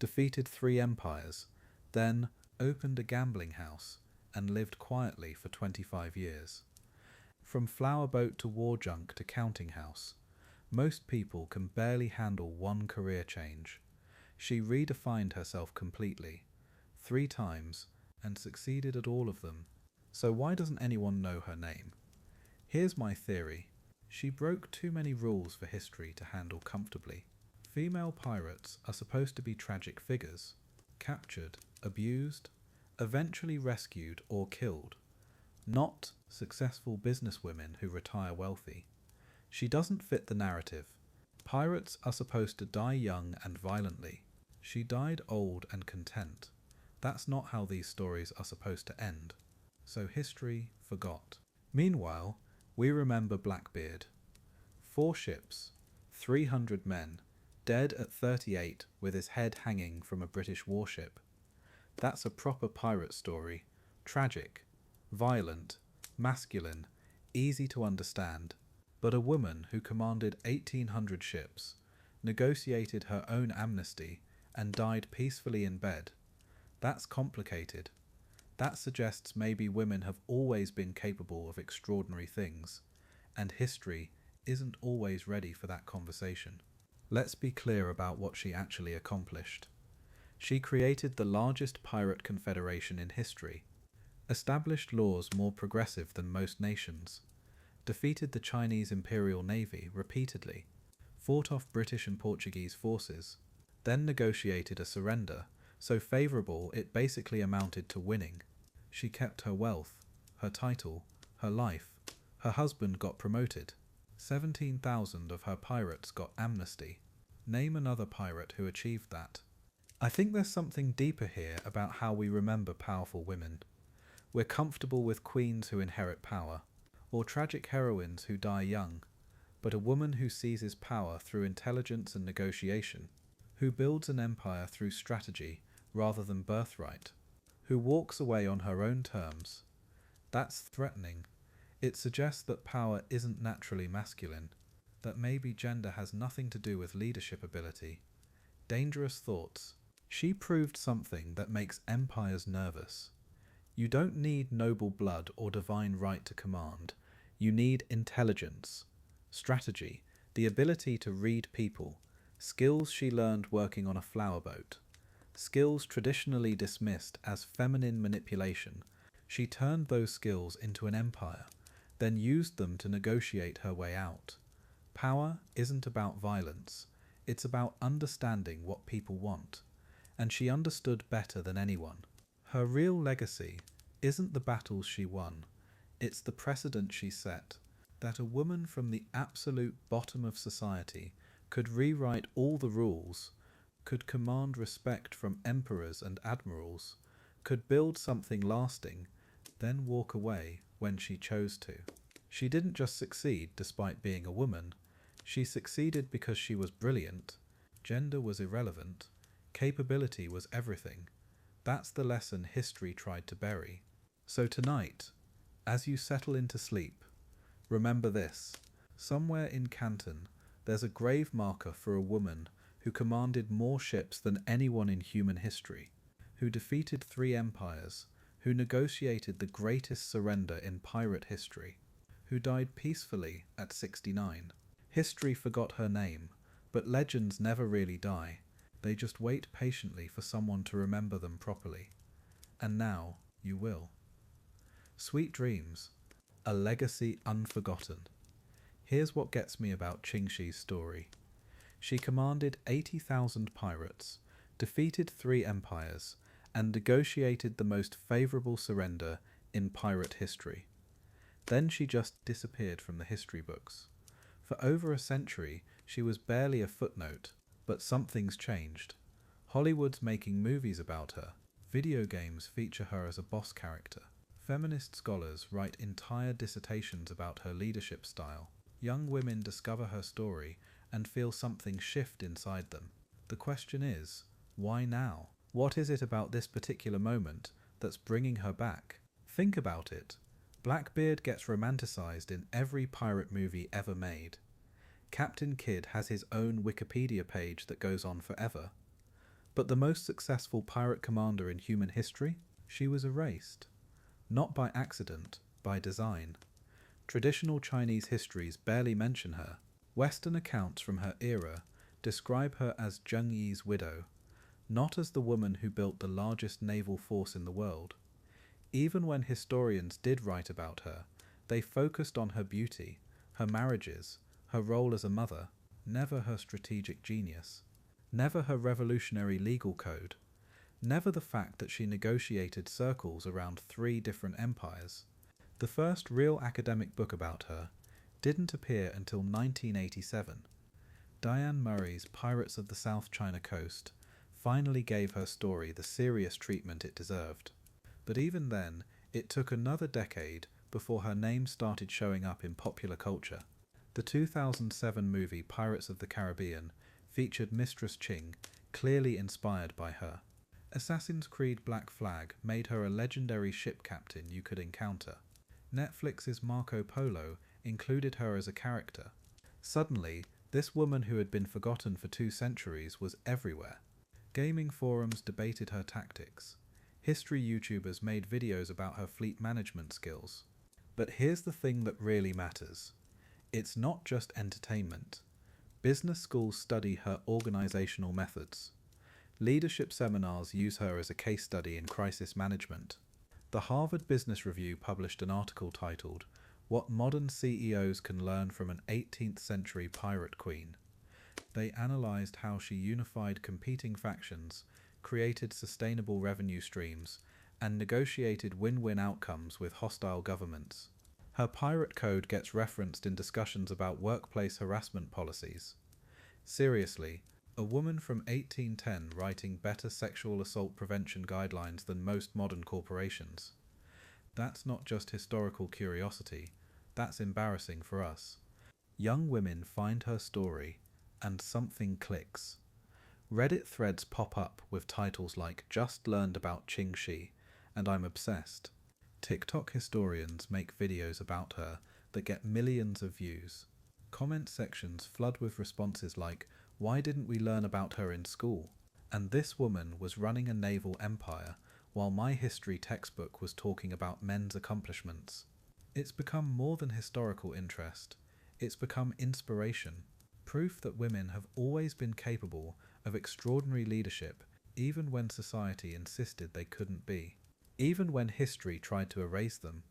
defeated 3 empires, then opened a gambling house and lived quietly for 25 years. From flower boat to war junk to counting house, most people can barely handle one career change. She redefined herself completely, 3 times, and succeeded at all of them. So why doesn't anyone know her name? Here's my theory. She broke too many rules for history to handle comfortably. Female pirates are supposed to be tragic figures, captured, abused, eventually rescued or killed, not successful businesswomen who retire wealthy. She doesn't fit the narrative. Pirates are supposed to die young and violently. She died old and content. That's not how these stories are supposed to end. So history forgot. Meanwhile, we remember Blackbeard. 4 ships, 300 men, dead at 38 with his head hanging from a British warship. That's a proper pirate story. Tragic, violent, masculine, easy to understand. But a woman who commanded 1,800 ships, negotiated her own amnesty, and died peacefully in bed. That's complicated. That suggests maybe women have always been capable of extraordinary things, and history isn't always ready for that conversation. Let's be clear about what she actually accomplished. She created the largest pirate confederation in history, established laws more progressive than most nations, defeated the Chinese Imperial Navy repeatedly, fought off British and Portuguese forces, then negotiated a surrender so favourable it basically amounted to winning. She kept her wealth, her title, her life. Her husband got promoted. 17,000 of her pirates got amnesty. Name another pirate who achieved that. I think there's something deeper here about how we remember powerful women. We're comfortable with queens who inherit power, or tragic heroines who die young, but a woman who seizes power through intelligence and negotiation, who builds an empire through strategy rather than birthright, who walks away on her own terms. That's threatening, It suggests that power isn't naturally masculine, that maybe gender has nothing to do with leadership ability. Dangerous thoughts. She proved something that makes empires nervous. You don't need noble blood or divine right to command. You need intelligence, strategy, the ability to read people, skills she learned working on a flower boat, skills traditionally dismissed as feminine manipulation. She turned those skills into an empire, then used them to negotiate her way out. Power isn't about violence, it's about understanding what people want, and she understood better than anyone. Her real legacy isn't the battles she won, it's the precedent she set, that a woman from the absolute bottom of society could rewrite all the rules, could command respect from emperors and admirals, could build something lasting, then walk away when she chose to. She didn't just succeed despite being a woman, she succeeded because she was brilliant, gender was irrelevant, capability was everything. That's the lesson history tried to bury. So tonight, as you settle into sleep, remember this. Somewhere in Canton, there's a grave marker for a woman who commanded more ships than anyone in human history, who defeated 3 empires, who negotiated the greatest surrender in pirate history, who died peacefully at 69. History forgot her name, but legends never really die. They just wait patiently for someone to remember them properly. And now you will. Sweet dreams, a legacy unforgotten. Here's what gets me about Ching Shih's story. She commanded 80,000 pirates, defeated 3 empires, and negotiated the most favourable surrender in pirate history. Then she just disappeared from the history books. For over a century, she was barely a footnote, but something's changed. Hollywood's making movies about her. Video games feature her as a boss character. Feminist scholars write entire dissertations about her leadership style. Young women discover her story and feel something shift inside them. The question is, why now? What is it about this particular moment that's bringing her back? Think about it. Blackbeard gets romanticized in every pirate movie ever made. Captain Kidd has his own Wikipedia page that goes on forever. But the most successful pirate commander in human history? She was erased. Not by accident, by design. Traditional Chinese histories barely mention her. Western accounts from her era describe her as Zheng Yi's widow, not as the woman who built the largest naval force in the world. Even when historians did write about her, they focused on her beauty, her marriages, her role as a mother, never her strategic genius, never her revolutionary legal code, never the fact that she negotiated circles around 3 different empires. The first real academic book about her didn't appear until 1987. Diane Murray's Pirates of the South China Coast finally gave her story the serious treatment it deserved. But even then, it took another decade before her name started showing up in popular culture. The 2007 movie Pirates of the Caribbean featured Mistress Ching, clearly inspired by her. Assassin's Creed Black Flag made her a legendary ship captain you could encounter. Netflix's Marco Polo included her as a character. Suddenly, this woman who had been forgotten for 2 centuries was everywhere. Gaming forums debated her tactics. History YouTubers made videos about her fleet management skills. But here's the thing that really matters. It's not just entertainment. Business schools study her organizational methods. Leadership seminars use her as a case study in crisis management. The Harvard Business Review published an article titled, "What Modern CEOs Can Learn from an 18th Century Pirate Queen." They analyzed how she unified competing factions, created sustainable revenue streams, and negotiated win-win outcomes with hostile governments. Her pirate code gets referenced in discussions about workplace harassment policies. Seriously, a woman from 1810 writing better sexual assault prevention guidelines than most modern corporations. That's not just historical curiosity, that's embarrassing for us. Young women find her story, and something clicks. Reddit threads pop up with titles like "Just learned about Ching Shih," and I'm obsessed. TikTok historians make videos about her that get millions of views. Comment sections flood with responses like, "Why didn't we learn about her in school?" And "This woman was running a naval empire while my history textbook was talking about men's accomplishments." It's become more than historical interest. It's become inspiration. Proof that women have always been capable of extraordinary leadership, even when society insisted they couldn't be. Even when history tried to erase them.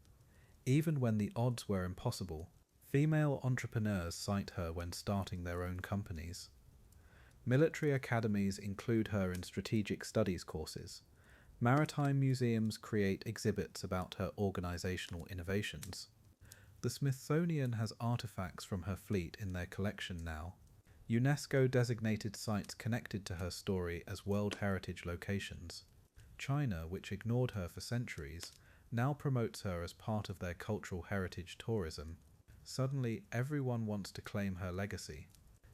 Even when the odds were impossible. Female entrepreneurs cite her when starting their own companies. Military academies include her in strategic studies courses. Maritime museums create exhibits about her organizational innovations. The Smithsonian has artifacts from her fleet in their collection now. UNESCO designated sites connected to her story as World Heritage locations. China, which ignored her for centuries, now promotes her as part of their cultural heritage tourism. Suddenly, everyone wants to claim her legacy.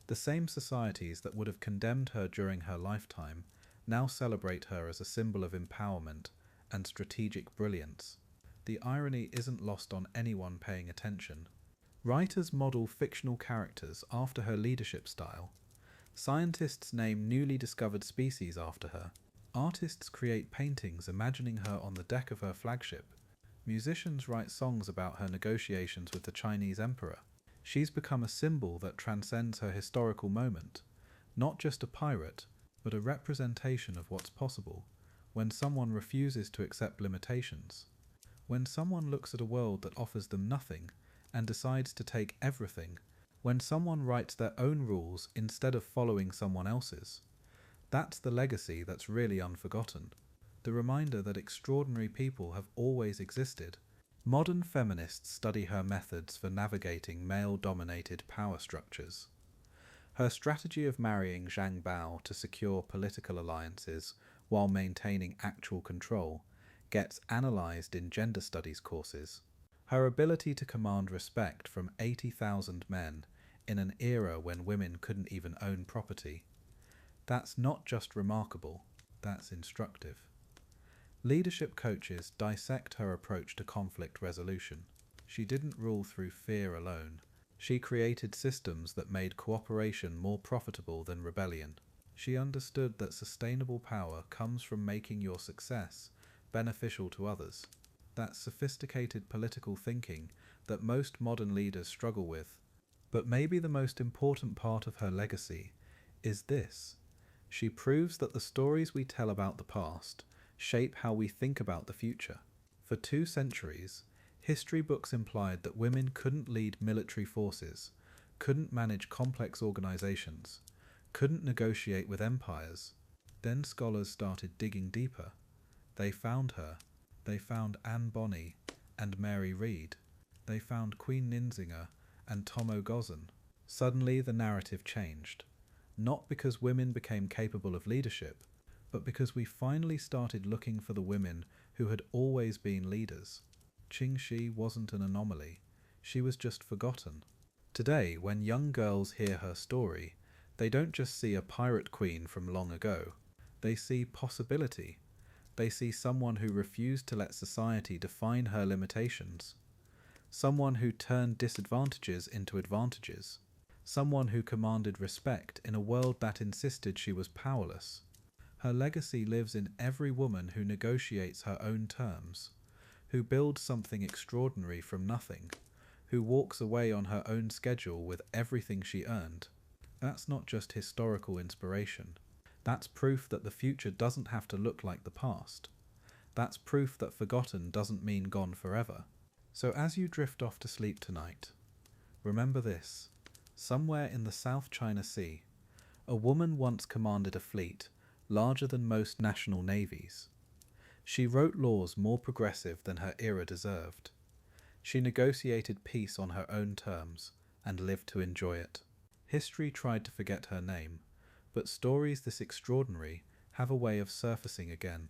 The same societies that would have condemned her during her lifetime now celebrate her as a symbol of empowerment and strategic brilliance. The irony isn't lost on anyone paying attention. Writers model fictional characters after her leadership style. Scientists name newly discovered species after her. Artists create paintings imagining her on the deck of her flagship. Musicians write songs about her negotiations with the Chinese emperor. She's become a symbol that transcends her historical moment. Not just a pirate, but a representation of what's possible when someone refuses to accept limitations. When someone looks at a world that offers them nothing and decides to take everything. When someone writes their own rules instead of following someone else's. That's the legacy that's really unforgotten. The reminder that extraordinary people have always existed. Modern feminists study her methods for navigating male-dominated power structures. Her strategy of marrying Zhang Bao to secure political alliances while maintaining actual control gets analysed in gender studies courses. Her ability to command respect from 80,000 men in an era when women couldn't even own property. That's not just remarkable, that's instructive. Leadership coaches dissect her approach to conflict resolution. She didn't rule through fear alone. She created systems that made cooperation more profitable than rebellion. She understood that sustainable power comes from making your success beneficial to others. That sophisticated political thinking that most modern leaders struggle with. But maybe the most important part of her legacy is this. She proves that the stories we tell about the past shape how we think about the future. For 2 centuries, history books implied that women couldn't lead military forces, couldn't manage complex organizations, couldn't negotiate with empires. Then scholars started digging deeper. They found her. They found Anne Bonny and Mary Read. They found Queen Ninzinger and Tomo Gozan. Suddenly the narrative changed. Not because women became capable of leadership, but because we finally started looking for the women who had always been leaders. Ching Shih wasn't an anomaly. She was just forgotten. Today, when young girls hear her story, they don't just see a pirate queen from long ago. They see possibility. They see someone who refused to let society define her limitations. Someone who turned disadvantages into advantages. Someone who commanded respect in a world that insisted she was powerless. Her legacy lives in every woman who negotiates her own terms, who builds something extraordinary from nothing, who walks away on her own schedule with everything she earned. That's not just historical inspiration. That's proof that the future doesn't have to look like the past. That's proof that forgotten doesn't mean gone forever. So as you drift off to sleep tonight, remember this. Somewhere in the South China Sea, a woman once commanded a fleet larger than most national navies. She wrote laws more progressive than her era deserved. She negotiated peace on her own terms and lived to enjoy it. History tried to forget her name, but stories this extraordinary have a way of surfacing again.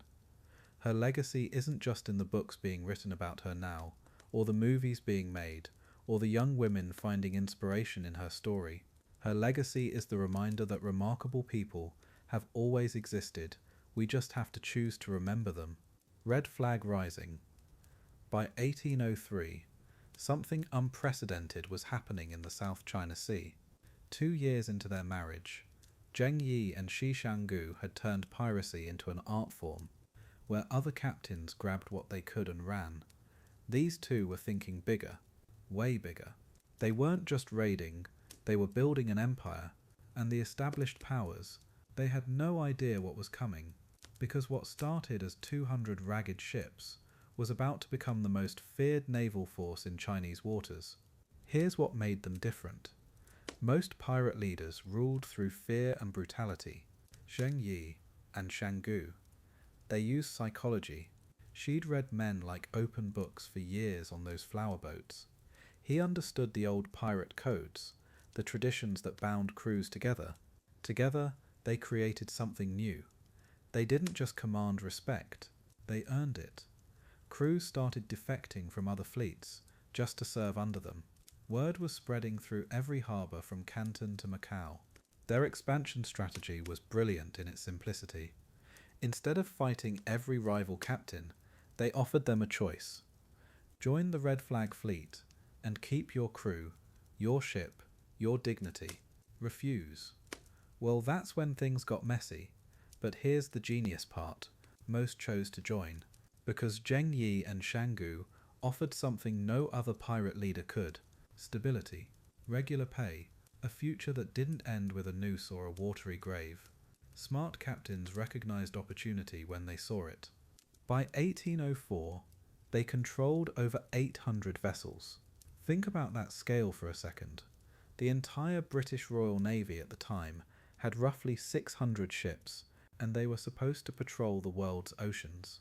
Her legacy isn't just in the books being written about her now, or the movies being made, or the young women finding inspiration in her story. Her legacy is the reminder that remarkable people have always existed. We just have to choose to remember them. Red flag rising. By 1803, something unprecedented was happening in the South China Sea. 2 years into their marriage, Zheng Yi and Shi Shanggu had turned piracy into an art form, where other captains grabbed what they could and ran. These two were thinking bigger, way bigger. They weren't just raiding, they were building an empire, and the established powers, they had no idea what was coming, because what started as 200 ragged ships was about to become the most feared naval force in Chinese waters. Here's what made them different. Most pirate leaders ruled through fear and brutality. Zheng Yi and Shanggu. They used psychology. She'd read men like open books for years on those flower boats. He understood the old pirate codes, the traditions that bound crews together. Together, they created something new. They didn't just command respect, they earned it. Crews started defecting from other fleets, just to serve under them. Word was spreading through every harbour from Canton to Macau. Their expansion strategy was brilliant in its simplicity. Instead of fighting every rival captain, they offered them a choice. Join the Red Flag Fleet and keep your crew, your ship, your dignity. Refuse. Well, that's when things got messy. But here's the genius part. Most chose to join, because Zheng Yi and Shanggu offered something no other pirate leader could: stability, regular pay, a future that didn't end with a noose or a watery grave. Smart captains recognized opportunity when they saw it. By 1804, they controlled over 800 vessels. Think about that scale for a second. The entire British Royal Navy at the time had roughly 600 ships, and they were supposed to patrol the world's oceans.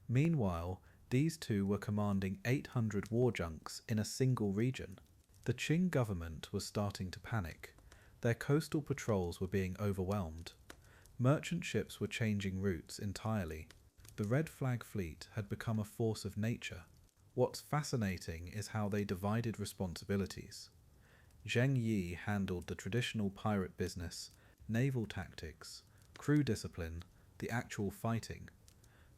Meanwhile, these two were commanding 800 war junks in a single region. The Qing government was starting to panic. Their coastal patrols were being overwhelmed. Merchant ships were changing routes entirely. The Red Flag Fleet had become a force of nature. What's fascinating is how they divided responsibilities. Zheng Yi handled the traditional pirate business, naval tactics, crew discipline, the actual fighting.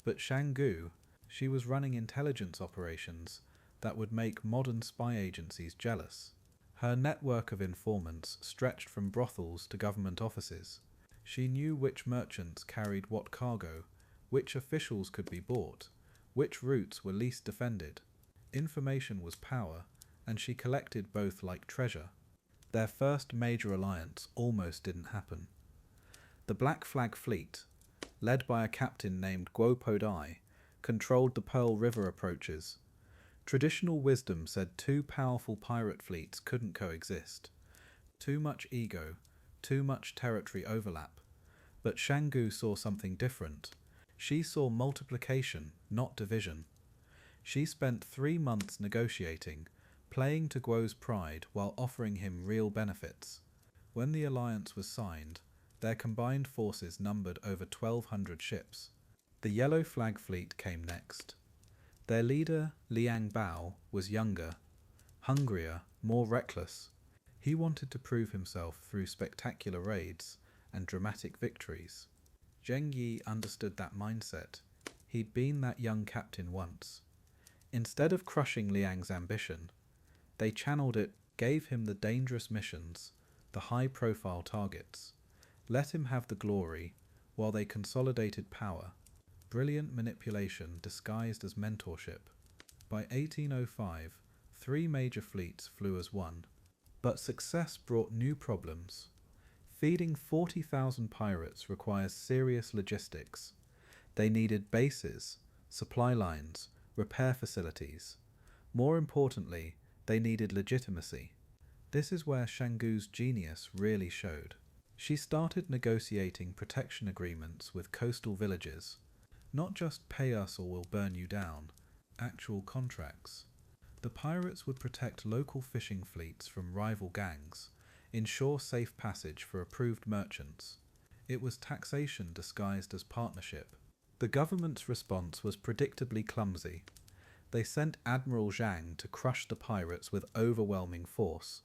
But Shanggu, she was running intelligence operations that would make modern spy agencies jealous. Her network of informants stretched from brothels to government offices. She knew which merchants carried what cargo, which officials could be bought, which routes were least defended. Information was power, and she collected both like treasure. Their first major alliance almost didn't happen. The Black Flag Fleet, led by a captain named Guo Podai, controlled the Pearl River approaches. Traditional wisdom said two powerful pirate fleets couldn't coexist. Too much ego, too much territory overlap. But Shanggu saw something different. She saw multiplication, not division. She spent 3 months negotiating, playing to Guo's pride while offering him real benefits. When the alliance was signed, their combined forces numbered over 1,200 ships. The Yellow Flag Fleet came next. Their leader, Liang Bao, was younger, hungrier, more reckless. He wanted to prove himself through spectacular raids and dramatic victories. Zheng Yi understood that mindset. He'd been that young captain once. Instead of crushing Liang's ambition, they channeled it, gave him the dangerous missions, the high-profile targets. Let him have the glory, while they consolidated power. Brilliant manipulation disguised as mentorship. By 1805, 3 major fleets flew as one. But success brought new problems. Feeding 40,000 pirates requires serious logistics. They needed bases, supply lines, repair facilities. More importantly, they needed legitimacy. This is where Shanggu's genius really showed. She started negotiating protection agreements with coastal villages. Not just pay us or we'll burn you down, actual contracts. The pirates would protect local fishing fleets from rival gangs, ensure safe passage for approved merchants. It was taxation disguised as partnership. The government's response was predictably clumsy. They sent Admiral Zhang to crush the pirates with overwhelming force.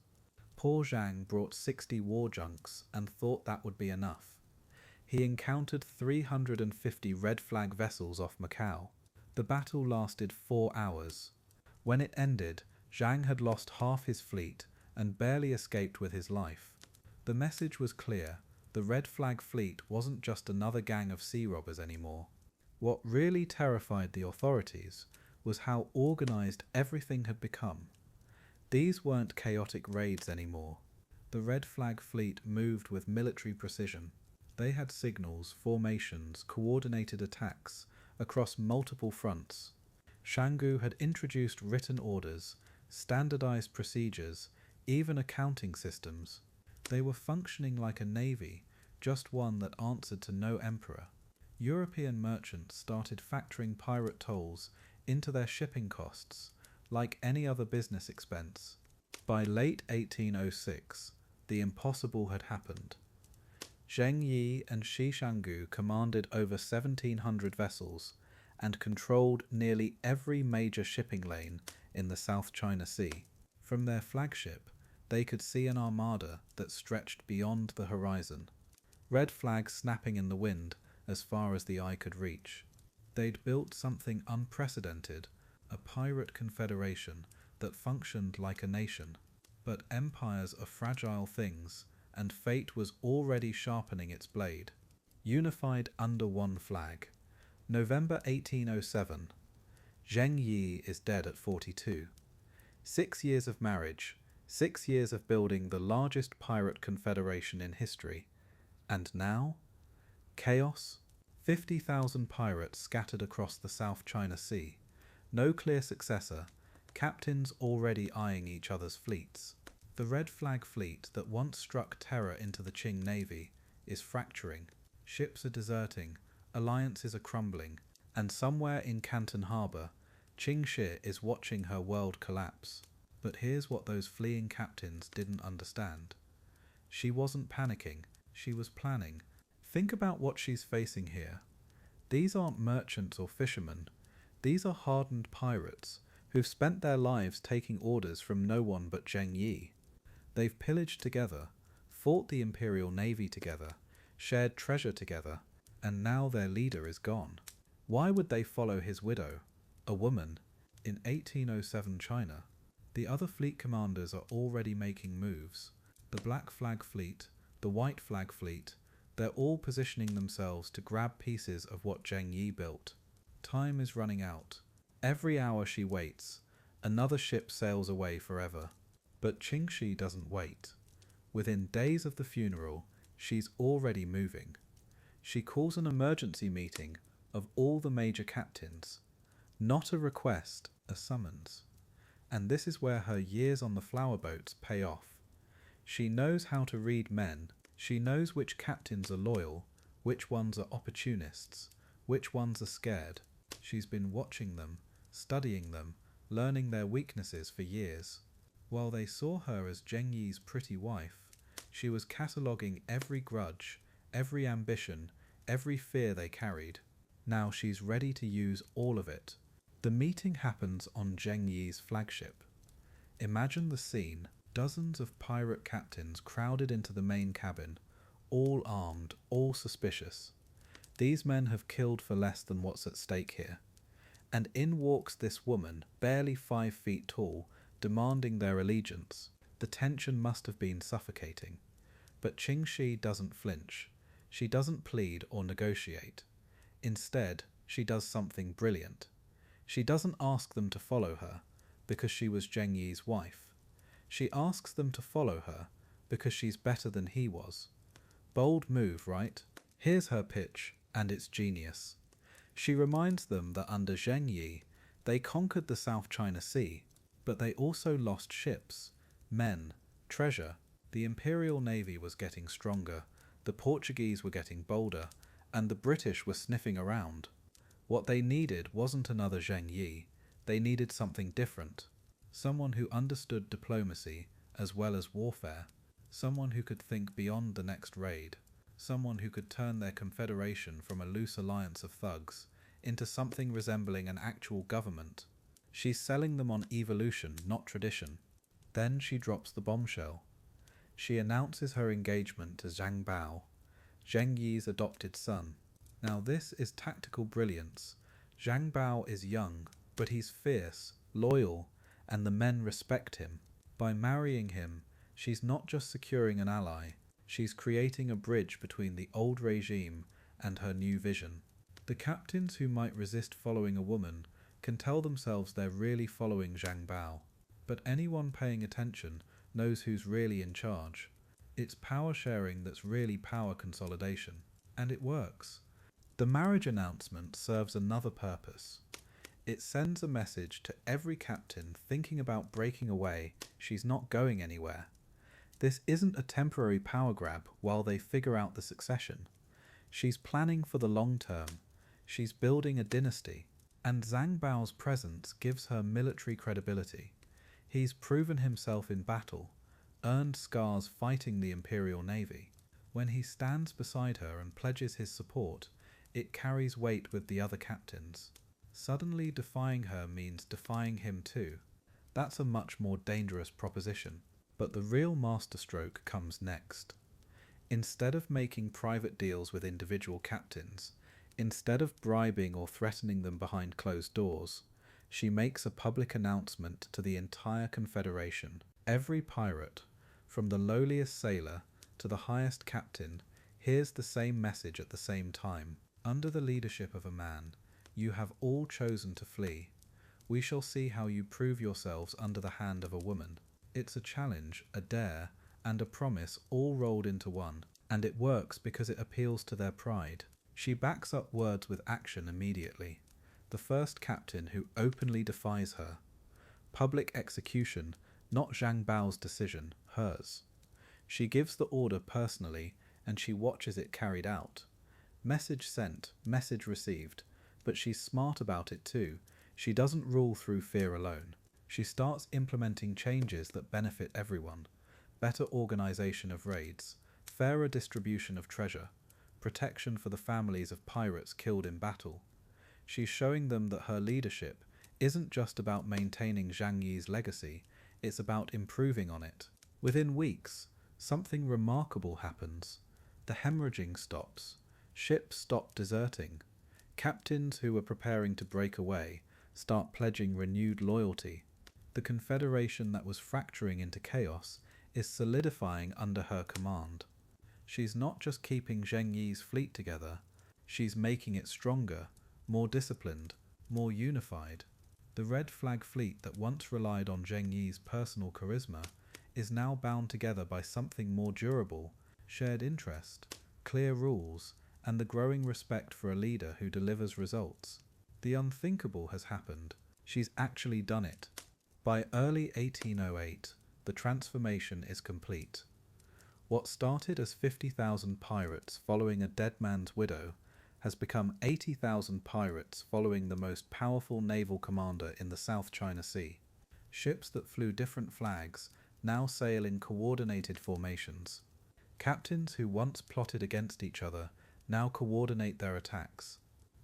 Poor Zhang brought 60 war junks and thought that would be enough. He encountered 350 red flag vessels off Macau. The battle lasted 4 hours. When it ended, Zhang had lost half his fleet and barely escaped with his life. The message was clear. The Red Flag Fleet wasn't just another gang of sea robbers anymore. What really terrified the authorities was how organized everything had become. These weren't chaotic raids anymore. The Red Flag Fleet moved with military precision. They had signals, formations, coordinated attacks across multiple fronts. Shangu had introduced written orders, standardized procedures, even accounting systems. They were functioning like a navy, just one that answered to no emperor. European merchants started factoring pirate tolls into their shipping costs, like any other business expense. By late 1806, the impossible had happened. Zheng Yi and Shi Shangu commanded over 1,700 vessels and controlled nearly every major shipping lane in the South China Sea. From their flagship, they could see an armada that stretched beyond the horizon, red flags snapping in the wind as far as the eye could reach. They'd built something unprecedented, a pirate confederation that functioned like a nation. But empires are fragile things, and fate was already sharpening its blade. Unified under one flag. November 1807. Zheng Yi is dead at 42. 6 years of marriage, 6 years of building the largest pirate confederation in history. And now? Chaos? 50,000 pirates scattered across the South China Sea. No clear successor. Captains already eyeing each other's fleets. The Red Flag Fleet that once struck terror into the Qing Navy is fracturing. Ships are deserting, alliances are crumbling, and somewhere in Canton Harbour, Ching Shih is watching her world collapse. But here's what those fleeing captains didn't understand. She wasn't panicking, she was planning. Think about what she's facing here. These aren't merchants or fishermen. These are hardened pirates who've spent their lives taking orders from no one but Zheng Yi. They've pillaged together, fought the Imperial Navy together, shared treasure together, and now their leader is gone. Why would they follow his widow, a woman, in 1807 China? The other fleet commanders are already making moves. The Black Flag Fleet, the White Flag Fleet, they're all positioning themselves to grab pieces of what Zheng Yi built. Time is running out. Every hour she waits, another ship sails away forever. But Ching Shih doesn't wait. Within days of the funeral, she's already moving. She calls an emergency meeting of all the major captains. Not a request, a summons. And this is where her years on the flower boats pay off. She knows how to read men. She knows which captains are loyal, which ones are opportunists, which ones are scared. She's been watching them, studying them, learning their weaknesses for years. While they saw her as Zheng Yi's pretty wife, she was cataloguing every grudge, every ambition, every fear they carried. Now she's ready to use all of it. The meeting happens on Zheng Yi's flagship. Imagine the scene. Dozens of pirate captains crowded into the main cabin, all armed, all suspicious. These men have killed for less than what's at stake here. And in walks this woman, barely 5 feet tall, demanding their allegiance. The tension must have been suffocating. But Ching Shih doesn't flinch. She doesn't plead or negotiate. Instead, she does something brilliant. She doesn't ask them to follow her, because she was Zheng Yi's wife. She asks them to follow her, because she's better than he was. Bold move, right? Here's her pitch, and it's genius. She reminds them that under Zheng Yi, they conquered the South China Sea, but they also lost ships, men, treasure. The Imperial Navy was getting stronger, the Portuguese were getting bolder, and the British were sniffing around. What they needed wasn't another Zheng Yi, they needed something different. Someone who understood diplomacy as well as warfare, someone who could think beyond the next raid, someone who could turn their confederation from a loose alliance of thugs into something resembling an actual government. She's selling them on evolution, not tradition. Then she drops the bombshell. She announces her engagement to Zhang Bao, Zheng Yi's adopted son. Now this is tactical brilliance. Zhang Bao is young, but he's fierce, loyal, and the men respect him. By marrying him, she's not just securing an ally, she's creating a bridge between the old regime and her new vision. The captains who might resist following a woman can tell themselves they're really following Zhang Bao, but anyone paying attention knows who's really in charge. It's power sharing that's really power consolidation, and it works. The marriage announcement serves another purpose. It sends a message to every captain thinking about breaking away she's not going anywhere. This isn't a temporary power grab while they figure out the succession. She's planning for the long term. She's building a dynasty, and Zhang Bao's presence gives her military credibility. He's proven himself in battle, earned scars fighting the Imperial Navy. When he stands beside her and pledges his support, it carries weight with the other captains. Suddenly defying her means defying him too. That's a much more dangerous proposition. But the real masterstroke comes next. Instead of making private deals with individual captains, instead of bribing or threatening them behind closed doors, she makes a public announcement to the entire confederation. Every pirate, from the lowliest sailor to the highest captain, hears the same message at the same time. Under the leadership of a man, you have all chosen to flee. We shall see how you prove yourselves under the hand of a woman. It's a challenge, a dare, and a promise all rolled into one, and it works because it appeals to their pride. She backs up words with action immediately. The first captain who openly defies her. Public execution, not Zhang Bao's decision, hers. She gives the order personally, and she watches it carried out. Message sent, message received, but she's smart about it too. She doesn't rule through fear alone. She starts implementing changes that benefit everyone. Better organization of raids, fairer distribution of treasure, protection for the families of pirates killed in battle. She's showing them that her leadership isn't just about maintaining Zhang Yi's legacy, it's about improving on it. Within weeks, something remarkable happens. The hemorrhaging stops. Ships stop deserting. Captains who were preparing to break away start pledging renewed loyalty. The confederation that was fracturing into chaos is solidifying under her command. She's not just keeping Zheng Yi's fleet together, she's making it stronger, more disciplined, more unified. The red flag fleet that once relied on Zheng Yi's personal charisma is now bound together by something more durable, shared interest, clear rules, and the growing respect for a leader who delivers results. The unthinkable has happened. She's actually done it. By early 1808, the transformation is complete. What started as 50,000 pirates following a dead man's widow has become 80,000 pirates following the most powerful naval commander in the South China Sea. Ships that flew different flags now sail in coordinated formations. Captains who once plotted against each other now coordinate their attacks.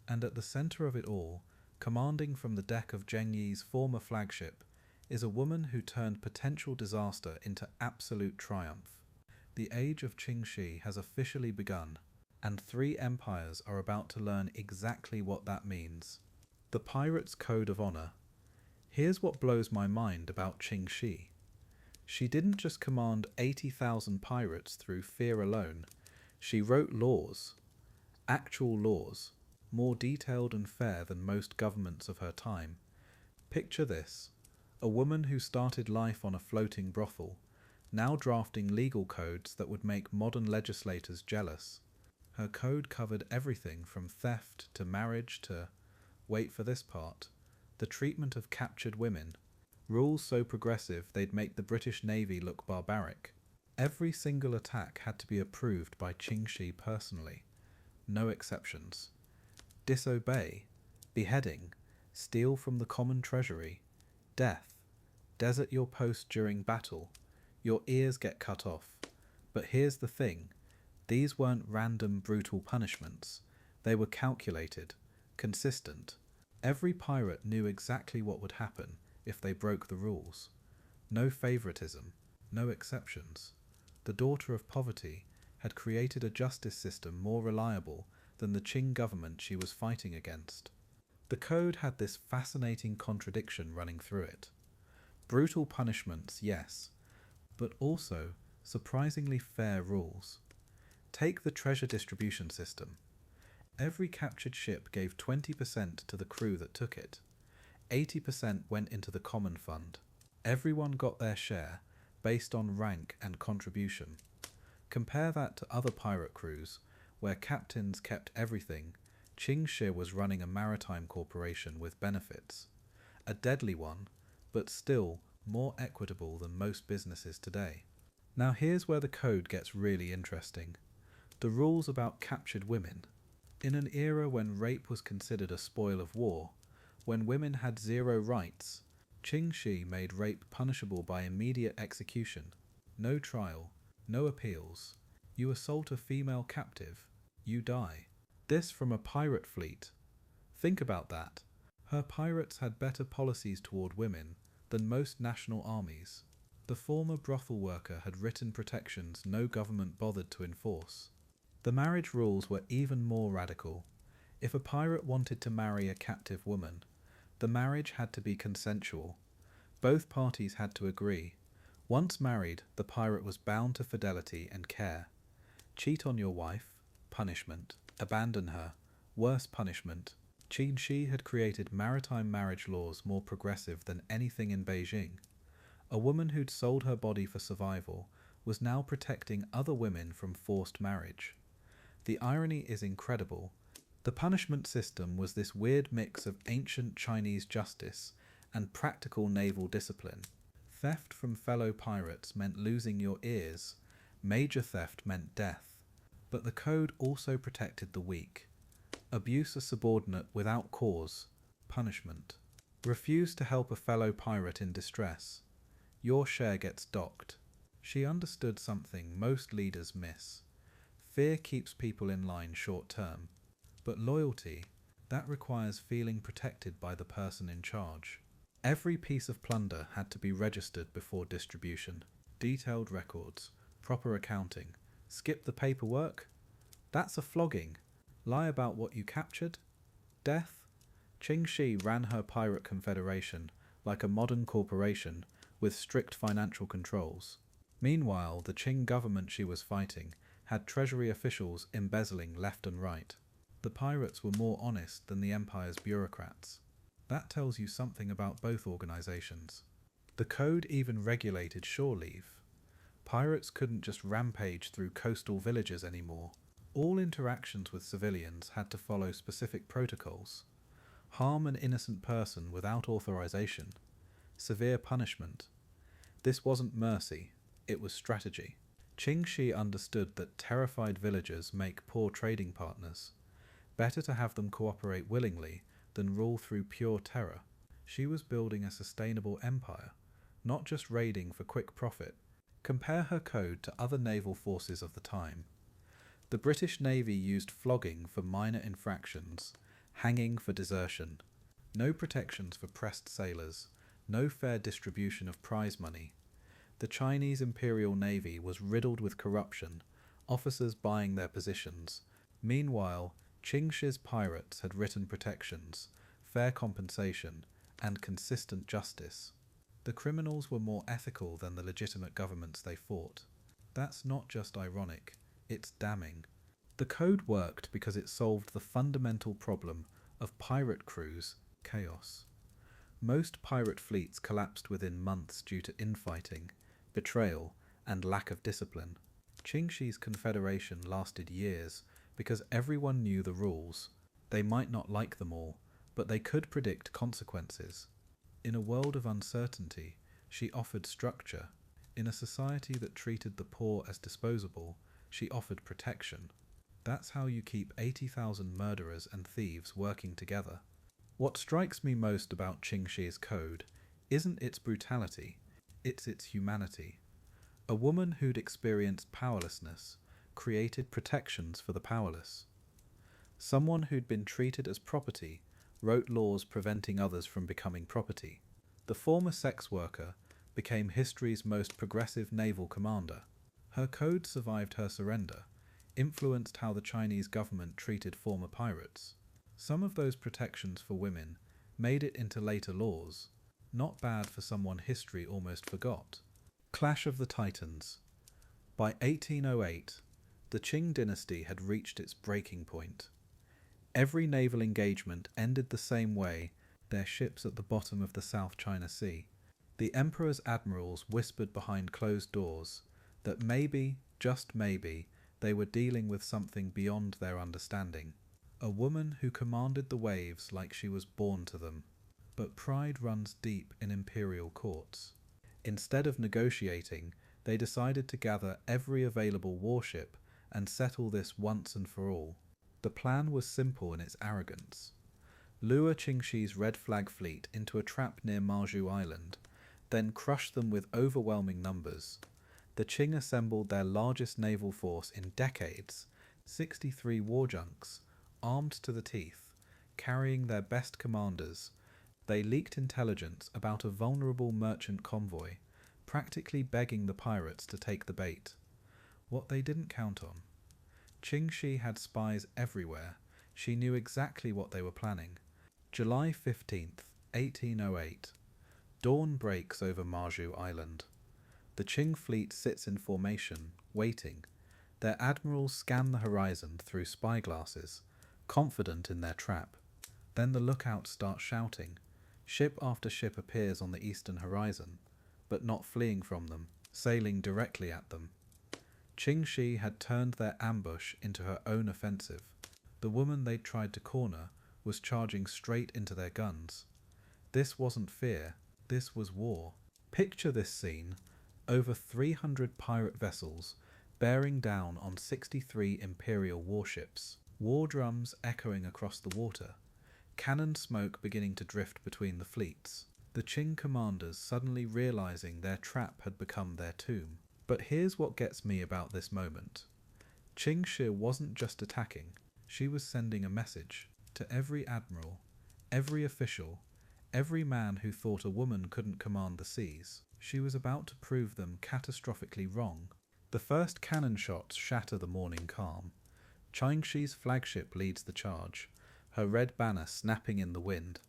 And at the center of it all, commanding from the deck of Zheng Yi's former flagship, is a woman who turned potential disaster into absolute triumph. The age of Ching Shih has officially begun, and 3 empires are about to learn exactly what that means. The pirate's code of honor. Here's what blows my mind about Ching Shih. She didn't just command 80,000 pirates through fear alone. She wrote laws. Actual laws. More detailed and fair than most governments of her time. Picture this. A woman who started life on a floating brothel, now drafting legal codes that would make modern legislators jealous. Her code covered everything from theft to marriage to, wait for this part, the treatment of captured women. Rules so progressive they'd make the British Navy look barbaric. Every single attack had to be approved by Ching Shih personally. No exceptions. Disobey, beheading, steal from the common treasury, death, desert your post during battle, your ears get cut off. But here's the thing, these weren't random brutal punishments. They were calculated, consistent. Every pirate knew exactly what would happen if they broke the rules. No favoritism, no exceptions. The daughter of poverty had created a justice system more reliable than the Qing government she was fighting against. The code had this fascinating contradiction running through it. Brutal punishments, yes, but also surprisingly fair rules. Take the treasure distribution system. Every captured ship gave 20% to the crew that took it. 80% went into the common fund. Everyone got their share, based on rank and contribution. Compare that to other pirate crews, where captains kept everything. Ching Shih was running a maritime corporation with benefits. A deadly one, but still more equitable than most businesses today. Now here's where the code gets really interesting. The rules about captured women. In an era when rape was considered a spoil of war, when women had zero rights, Ching Shih made rape punishable by immediate execution. No trial, no appeals. You assault a female captive, you die. This from a pirate fleet. Think about that. Her pirates had better policies toward women than most national armies. The former brothel worker had written protections no government bothered to enforce. The marriage rules were even more radical. If a pirate wanted to marry a captive woman, the marriage had to be consensual. Both parties had to agree. Once married, the pirate was bound to fidelity and care. Cheat on your wife, punishment. Abandon her, worse punishment. Ching Shih had created maritime marriage laws more progressive than anything in Beijing. A woman who'd sold her body for survival was now protecting other women from forced marriage. The irony is incredible. The punishment system was this weird mix of ancient Chinese justice and practical naval discipline. Theft from fellow pirates meant losing your ears. Major theft meant death. But the code also protected the weak. Abuse a subordinate without cause, punishment. Refuse to help a fellow pirate in distress. Your share gets docked. She understood something most leaders miss. Fear keeps people in line short term. But loyalty, that requires feeling protected by the person in charge. Every piece of plunder had to be registered before distribution. Detailed records, proper accounting. Skip the paperwork? That's a flogging. Lie about what you captured? Death? Ching Shih ran her pirate confederation like a modern corporation with strict financial controls. Meanwhile, the Qing government she was fighting had treasury officials embezzling left and right. The pirates were more honest than the empire's bureaucrats. That tells you something about both organizations. The code even regulated shore leave. Pirates couldn't just rampage through coastal villages anymore. All interactions with civilians had to follow specific protocols. Harm an innocent person without authorization. Severe punishment. This wasn't mercy, it was strategy. Ching Shih understood that terrified villagers make poor trading partners. Better to have them cooperate willingly than rule through pure terror. She was building a sustainable empire, not just raiding for quick profit. Compare her code to other naval forces of the time. The British Navy used flogging for minor infractions, hanging for desertion. No protections for pressed sailors, no fair distribution of prize money. The Chinese Imperial Navy was riddled with corruption, officers buying their positions. Meanwhile, Ching Shih's pirates had written protections, fair compensation, and consistent justice. The criminals were more ethical than the legitimate governments they fought. That's not just ironic, it's damning. The code worked because it solved the fundamental problem of pirate crews' chaos. Most pirate fleets collapsed within months due to infighting, betrayal, and lack of discipline. Ching Shih's confederation lasted years because everyone knew the rules. They might not like them all, but they could predict consequences. In a world of uncertainty, she offered structure. In a society that treated the poor as disposable, she offered protection. That's how you keep 80,000 murderers and thieves working together. What strikes me most about Ching Shih's code isn't its brutality, it's its humanity. A woman who'd experienced powerlessness created protections for the powerless. Someone who'd been treated as property wrote laws preventing others from becoming property. The former sex worker became history's most progressive naval commander. Her code survived her surrender, influenced how the Chinese government treated former pirates. Some of those protections for women made it into later laws, not bad for someone history almost forgot. Clash of the Titans. By 1808, the Qing dynasty had reached its breaking point. Every naval engagement ended the same way, their ships at the bottom of the South China Sea. The emperor's admirals whispered behind closed doors that maybe, just maybe, they were dealing with something beyond their understanding. A woman who commanded the waves like she was born to them. But pride runs deep in imperial courts. Instead of negotiating, they decided to gather every available warship and settle this once and for all. The plan was simple in its arrogance. Lure Ching Shih's red flag fleet into a trap near Maju Island, then crush them with overwhelming numbers. The Qing assembled their largest naval force in decades, 63 war junks, armed to the teeth, carrying their best commanders. They leaked intelligence about a vulnerable merchant convoy, practically begging the pirates to take the bait. What they didn't count on. Ching Shih had spies everywhere. She knew exactly what they were planning. July 15th, 1808. Dawn breaks over Maju Island. The Qing fleet sits in formation, waiting. Their admirals scan the horizon through spyglasses, confident in their trap. Then the lookouts start shouting. Ship after ship appears on the eastern horizon, but not fleeing from them, sailing directly at them. Ching Shih had turned their ambush into her own offensive. The woman they'd tried to corner was charging straight into their guns. This wasn't fear, this was war. Picture this scene: over 300 pirate vessels bearing down on 63 imperial warships, war drums echoing across the water, cannon smoke beginning to drift between the fleets. The Qing commanders suddenly realizing their trap had become their tomb. But here's what gets me about this moment. Ching Shih wasn't just attacking, she was sending a message to every admiral, every official, every man who thought a woman couldn't command the seas. She was about to prove them catastrophically wrong. The first cannon shots shatter the morning calm. Ching Shih's flagship leads the charge, her red banner snapping in the wind.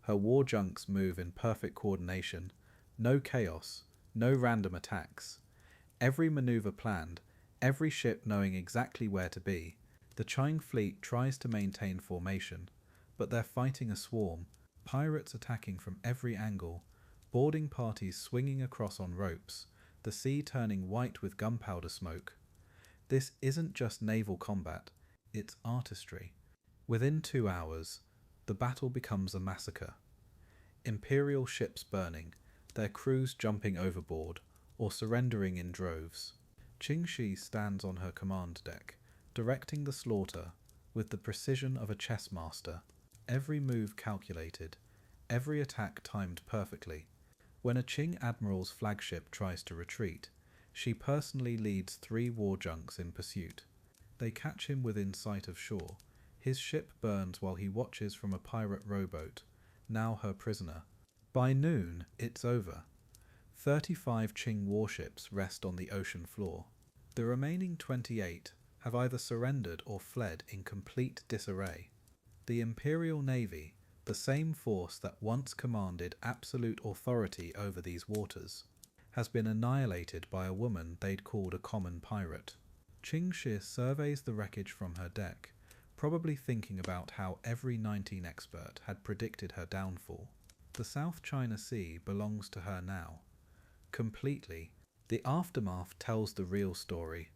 Her war junks move in perfect coordination. No chaos, no random attacks. Every maneuver planned, every ship knowing exactly where to be. The Qing fleet tries to maintain formation, but they're fighting a swarm, pirates attacking from every angle, boarding parties swinging across on ropes, the sea turning white with gunpowder smoke. This isn't just naval combat, it's artistry. Within 2 hours, the battle becomes a massacre. Imperial ships burning, their crews jumping overboard, or surrendering in droves. Ching Shih stands on her command deck, directing the slaughter with the precision of a chess master, every move calculated, every attack timed perfectly. When a Qing admiral's flagship tries to retreat, she personally leads 3 war junks in pursuit. They catch him within sight of shore. His ship burns while he watches from a pirate rowboat, now her prisoner. By noon, it's over. 35 Qing warships rest on the ocean floor. The remaining 28 have either surrendered or fled in complete disarray. The Imperial Navy, the same force that once commanded absolute authority over these waters, has been annihilated by a woman they'd called a common pirate. Ching Shih surveys the wreckage from her deck, probably thinking about how every 19 expert had predicted her downfall. The South China Sea belongs to her now. Completely. The aftermath tells the real story.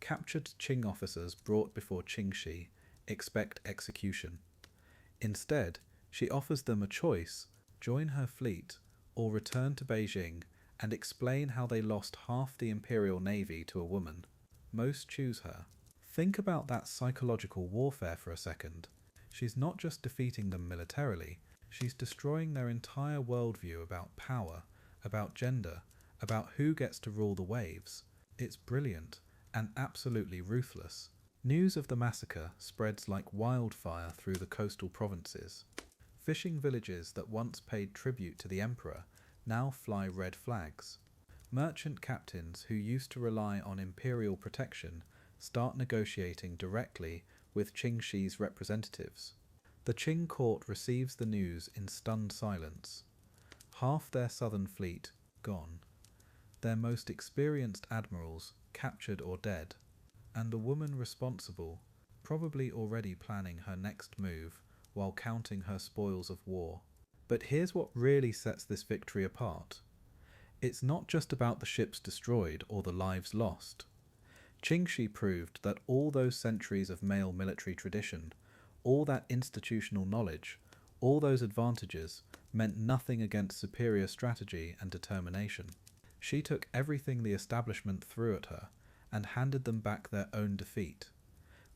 Captured Qing officers brought before Ching Shih expect execution. Instead, she offers them a choice: join her fleet or return to Beijing and explain how they lost half the Imperial Navy to a woman. Most choose her. Think about that psychological warfare for a second. She's not just defeating them militarily, she's destroying their entire worldview about power, about gender, about who gets to rule the waves. It's brilliant and absolutely ruthless. News of the massacre spreads like wildfire through the coastal provinces. Fishing villages that once paid tribute to the emperor now fly red flags. Merchant captains who used to rely on imperial protection start negotiating directly with Ching Shih's representatives. The Qing court receives the news in stunned silence. Half their southern fleet gone, their most experienced admirals captured or dead, and the woman responsible probably already planning her next move while counting her spoils of war. But here's what really sets this victory apart. It's not just about the ships destroyed or the lives lost. Ching Shih proved that all those centuries of male military tradition, all that institutional knowledge, all those advantages meant nothing against superior strategy and determination. She took everything the establishment threw at her and handed them back their own defeat.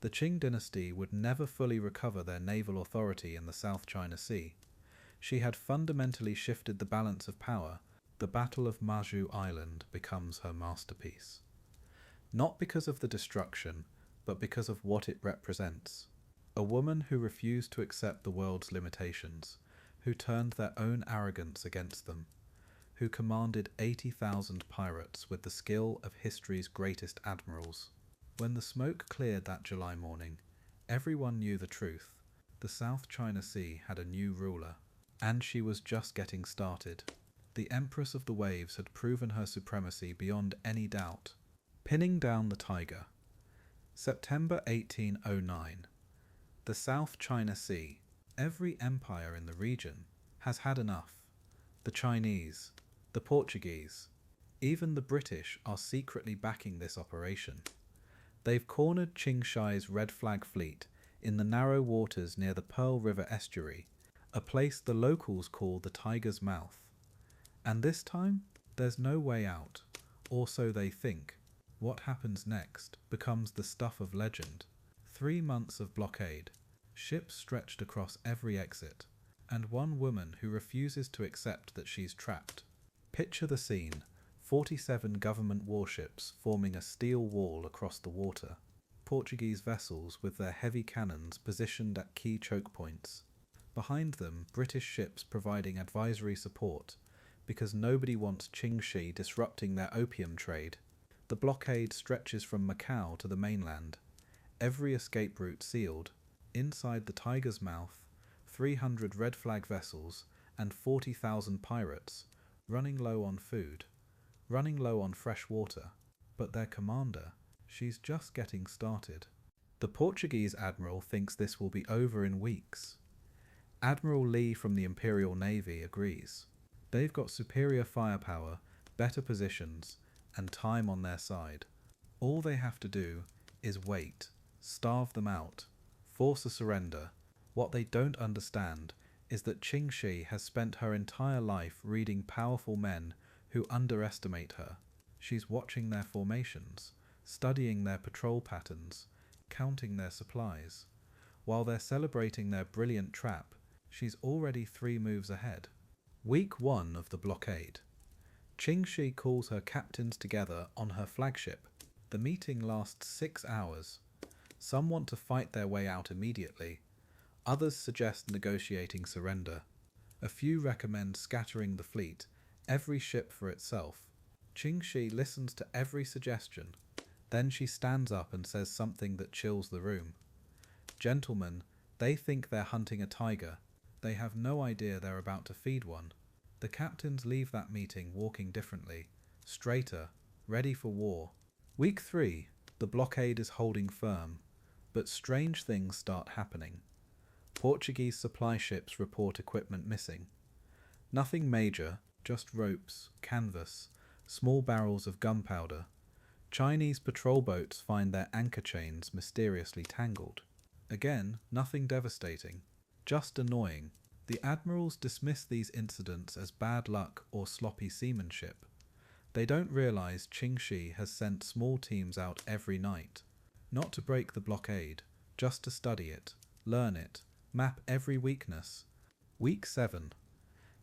The Qing dynasty would never fully recover their naval authority in the South China Sea. She had fundamentally shifted the balance of power. The Battle of Maju Island becomes her masterpiece. Not because of the destruction, but because of what it represents. A woman who refused to accept the world's limitations, who turned their own arrogance against them, who commanded 80,000 pirates with the skill of history's greatest admirals. When the smoke cleared that July morning, everyone knew the truth. The South China Sea had a new ruler, and she was just getting started. The Empress of the Waves had proven her supremacy beyond any doubt. Pinning down the tiger. September 1809. The South China Sea. Every empire in the region has had enough. The Chinese, the Portuguese, even the British are secretly backing this operation. They've cornered Ching Shih's Red Flag fleet in the narrow waters near the Pearl River estuary, a place the locals call the Tiger's Mouth. And this time, there's no way out, or so they think. What happens next becomes the stuff of legend. 3 months of blockade, ships stretched across every exit, and one woman who refuses to accept that she's trapped. Picture the scene, 47 government warships forming a steel wall across the water, Portuguese vessels with their heavy cannons positioned at key choke points. Behind them, British ships providing advisory support, because nobody wants Ching Shih disrupting their opium trade. The blockade stretches from Macau to the mainland, every escape route sealed. Inside the Tiger's Mouth, 300 red flag vessels and 40,000 pirates, running low on food, running low on fresh water. But their commander, she's just getting started. The Portuguese admiral thinks this will be over in weeks. Admiral Lee from the Imperial Navy agrees. They've got superior firepower, better positions, and time on their side. All they have to do is wait, starve them out, force a surrender. What they don't understand is that Ching Shih has spent her entire life reading powerful men who underestimate her. She's watching their formations, studying their patrol patterns, counting their supplies. While they're celebrating their brilliant trap, she's already 3 moves ahead. Week 1 of the blockade. Ching Shih calls her captains together on her flagship. The meeting lasts 6 hours. Some want to fight their way out immediately. Others suggest negotiating surrender. A few recommend scattering the fleet, every ship for itself. Ching Shih listens to every suggestion. Then she stands up and says something that chills the room. Gentlemen, they think they're hunting a tiger. They have no idea they're about to feed one. The captains leave that meeting walking differently, straighter, ready for war. Week 3, the blockade is holding firm, but strange things start happening. Portuguese supply ships report equipment missing. Nothing major, just ropes, canvas, small barrels of gunpowder. Chinese patrol boats find their anchor chains mysteriously tangled. Again, nothing devastating, just annoying. The admirals dismiss these incidents as bad luck or sloppy seamanship. They don't realize Ching Shih has sent small teams out every night, not to break the blockade, just to study it, learn it, map every weakness. Week 7.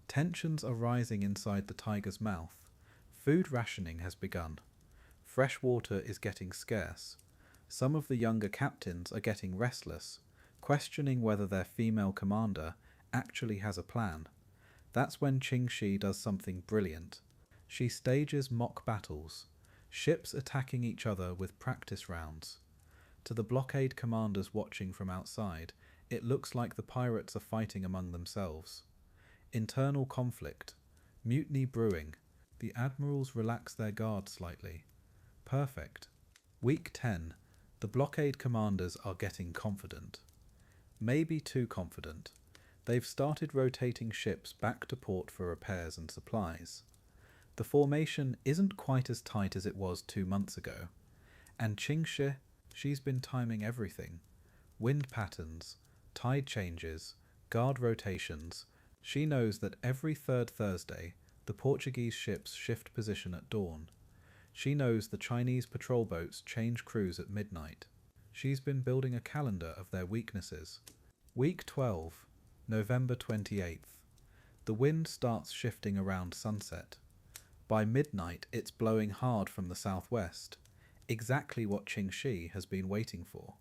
Tensions are rising inside the Tiger's Mouth. Food rationing has begun. Fresh water is getting scarce. Some of the younger captains are getting restless, questioning whether their female commander actually has a plan. That's when Ching Shih does something brilliant. She stages mock battles, ships attacking each other with practice rounds. To the blockade commanders watching from outside, It looks like the pirates are fighting among themselves. Internal conflict. Mutiny brewing. The admirals relax their guard slightly. Perfect. Week 10. The blockade commanders are getting confident. Maybe too confident. They've started rotating ships back to port for repairs and supplies. The formation isn't quite as tight as it was 2 months ago. And Ching Shih, she's been timing everything. Wind patterns, tide changes, guard rotations. She knows that every third Thursday, the Portuguese ships shift position at dawn. She knows the Chinese patrol boats change crews at midnight. She's been building a calendar of their weaknesses. Week 12, November 28th. The wind starts shifting around sunset. By midnight, it's blowing hard from the southwest, exactly what Ching Shih has been waiting for.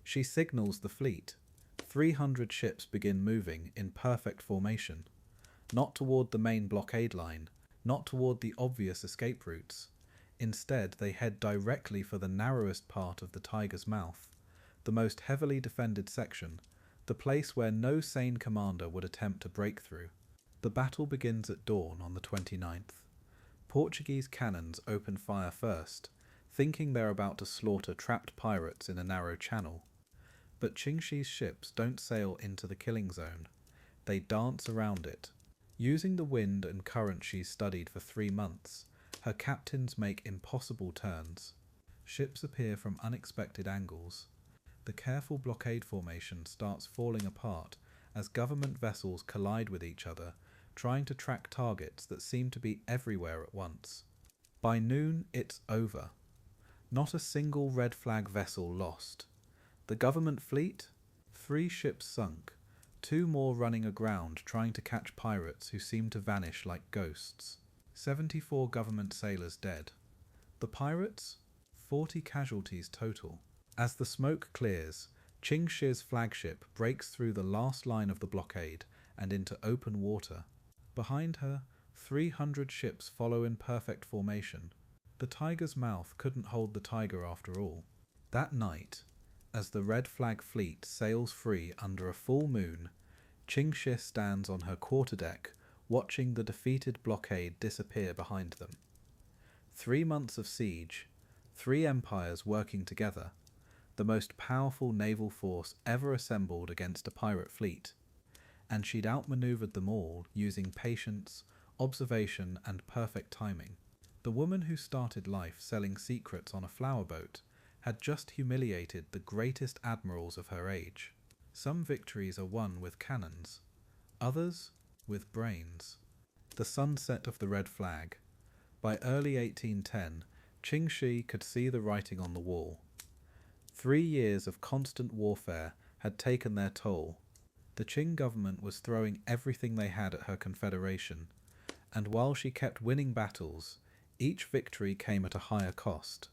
She signals the fleet. 300 ships begin moving in perfect formation, not toward the main blockade line, not toward the obvious escape routes. Instead, they head directly for the narrowest part of the Tiger's Mouth, the most heavily defended section, the place where no sane commander would attempt to break through. The battle begins at dawn on the 29th. Portuguese cannons open fire first, thinking they're about to slaughter trapped pirates in a narrow channel. But Ching Shih's ships don't sail into the killing zone. They dance around it. Using the wind and current she's studied for 3 months, her captains make impossible turns. Ships appear from unexpected angles. The careful blockade formation starts falling apart as government vessels collide with each other, trying to track targets that seem to be everywhere at once. By noon, it's over. Not a single red flag vessel lost. The government fleet? 3 ships sunk, 2 more running aground trying to catch pirates who seem to vanish like ghosts. 74 government sailors dead. The pirates? 40 casualties total. As the smoke clears, Ching Shih's flagship breaks through the last line of the blockade and into open water. Behind her, 300 ships follow in perfect formation. The Tiger's Mouth couldn't hold the Tiger after all. That night, as the red flag fleet sails free under a full moon, Ching Shih stands on her quarterdeck, watching the defeated blockade disappear behind them. 3 months of siege, 3 empires working together, the most powerful naval force ever assembled against a pirate fleet, and she'd outmaneuvered them all using patience, observation, and perfect timing. The woman who started life selling secrets on a flower boat had just humiliated the greatest admirals of her age. Some victories are won with cannons, others with brains. The sunset of the red flag. By early 1810, Ching Shih could see the writing on the wall. 3 years of constant warfare had taken their toll. The Qing government was throwing everything they had at her confederation, and while she kept winning battles, each victory came at a higher cost.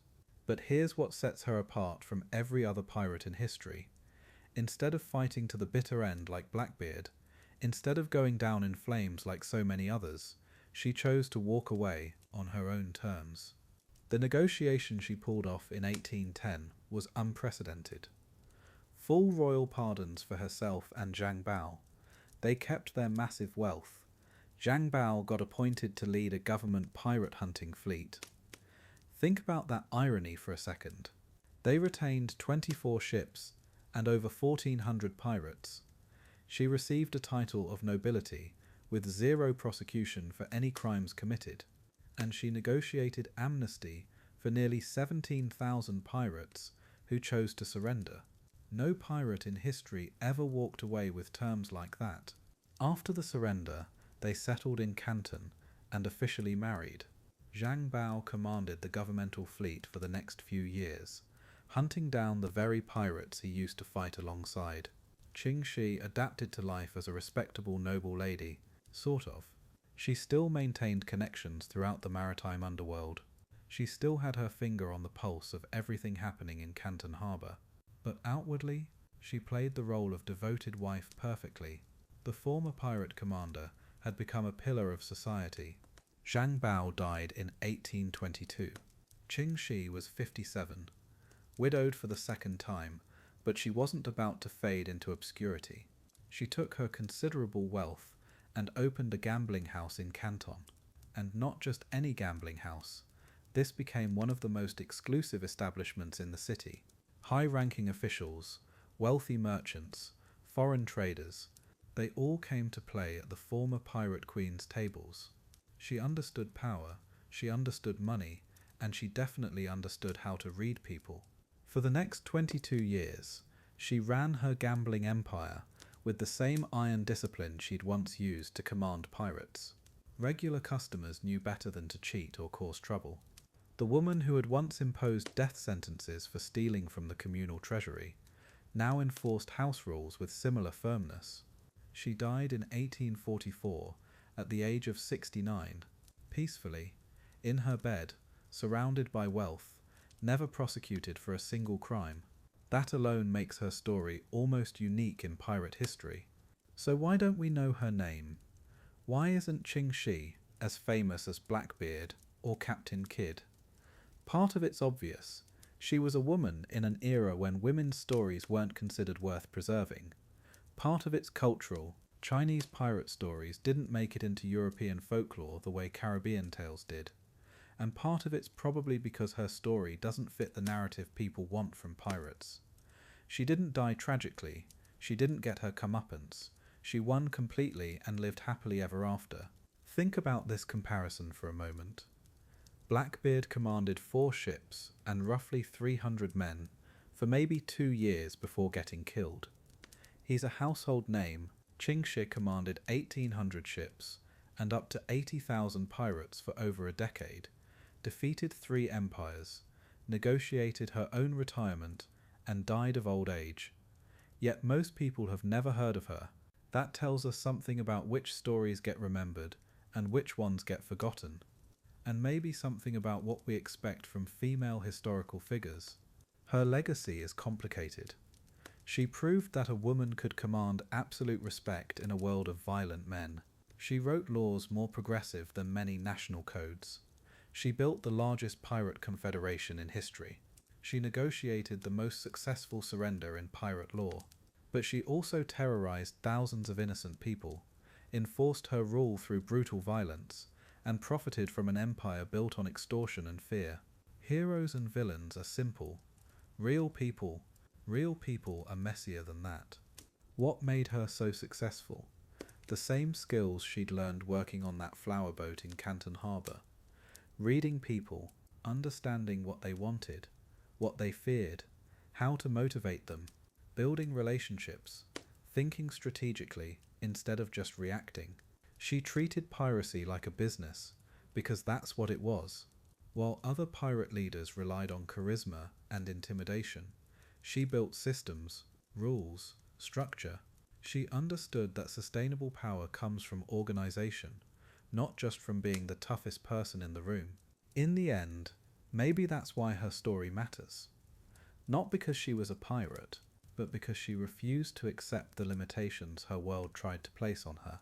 But here's what sets her apart from every other pirate in history. Instead of fighting to the bitter end like Blackbeard, instead of going down in flames like so many others, she chose to walk away on her own terms. The negotiation she pulled off in 1810 was unprecedented. Full royal pardons for herself and Zhang Bao. They kept their massive wealth. Zhang Bao got appointed to lead a government pirate hunting fleet. Think about that irony for a second. They retained 24 ships and over 1,400 pirates. She received a title of nobility with 0 prosecution for any crimes committed, and she negotiated amnesty for nearly 17,000 pirates who chose to surrender. No pirate in history ever walked away with terms like that. After the surrender, they settled in Canton and officially married. Zhang Bao commanded the governmental fleet for the next few years, hunting down the very pirates he used to fight alongside. Ching Shih adapted to life as a respectable noble lady, sort of. She still maintained connections throughout the maritime underworld. She still had her finger on the pulse of everything happening in Canton Harbour. But outwardly, she played the role of devoted wife perfectly. The former pirate commander had become a pillar of society. Zhang Bao died in 1822. Ching Shih was 57, widowed for the second time, but she wasn't about to fade into obscurity. She took her considerable wealth and opened a gambling house in Canton. And not just any gambling house. This became one of the most exclusive establishments in the city. High-ranking officials, wealthy merchants, foreign traders, they all came to play at the former pirate queen's tables. She understood power, she understood money, and she definitely understood how to read people. For the next 22 years, she ran her gambling empire with the same iron discipline she'd once used to command pirates. Regular customers knew better than to cheat or cause trouble. The woman who had once imposed death sentences for stealing from the communal treasury now enforced house rules with similar firmness. She died in 1844 at the age of 69, peacefully, in her bed, surrounded by wealth, never prosecuted for a single crime. That alone makes her story almost unique in pirate history. So why don't we know her name? Why isn't Ching Shih as famous as Blackbeard or Captain Kidd? Part of it's obvious. She was a woman in an era when women's stories weren't considered worth preserving. Part of it's cultural. Chinese pirate stories didn't make it into European folklore the way Caribbean tales did. And part of it's probably because her story doesn't fit the narrative people want from pirates. She didn't die tragically. She didn't get her comeuppance. She won completely and lived happily ever after. Think about this comparison for a moment. Blackbeard commanded 4 ships and roughly 300 men for maybe 2 years before getting killed. He's a household name. Ching Shih commanded 1,800 ships and up to 80,000 pirates for over a decade, defeated 3 empires, negotiated her own retirement, and died of old age. Yet most people have never heard of her. That tells us something about which stories get remembered and which ones get forgotten, and maybe something about what we expect from female historical figures. Her legacy is complicated. She proved that a woman could command absolute respect in a world of violent men. She wrote laws more progressive than many national codes. She built the largest pirate confederation in history. She negotiated the most successful surrender in pirate law. But she also terrorized thousands of innocent people, enforced her rule through brutal violence, and profited from an empire built on extortion and fear. Heroes and villains are simple. Real people are messier than that. What made her so successful? The same skills she'd learned working on that flower boat in Canton Harbour. Reading people, understanding what they wanted, what they feared, how to motivate them, building relationships, thinking strategically instead of just reacting. She treated piracy like a business, because that's what it was. While other pirate leaders relied on charisma and intimidation, she built systems, rules, structure. She understood that sustainable power comes from organization, not just from being the toughest person in the room. In the end, maybe that's why her story matters. Not because she was a pirate, but because she refused to accept the limitations her world tried to place on her.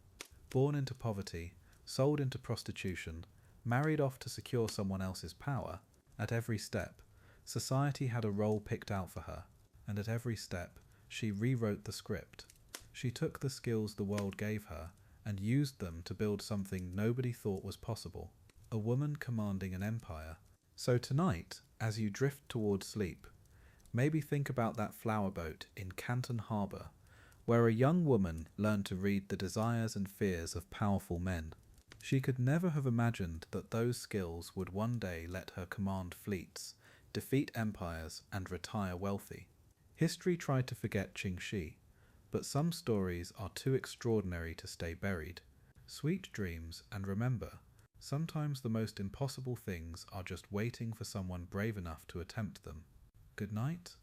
Born into poverty, sold into prostitution, married off to secure someone else's power, at every step, society had a role picked out for her, and at every step, she rewrote the script. She took the skills the world gave her and used them to build something nobody thought was possible. A woman commanding an empire. So tonight, as you drift towards sleep, maybe think about that flower boat in Canton Harbour, where a young woman learned to read the desires and fears of powerful men. She could never have imagined that those skills would one day let her command fleets, defeat empires, and retire wealthy. History tried to forget Ching Shih, but some stories are too extraordinary to stay buried. Sweet dreams, and remember, sometimes the most impossible things are just waiting for someone brave enough to attempt them. Good night,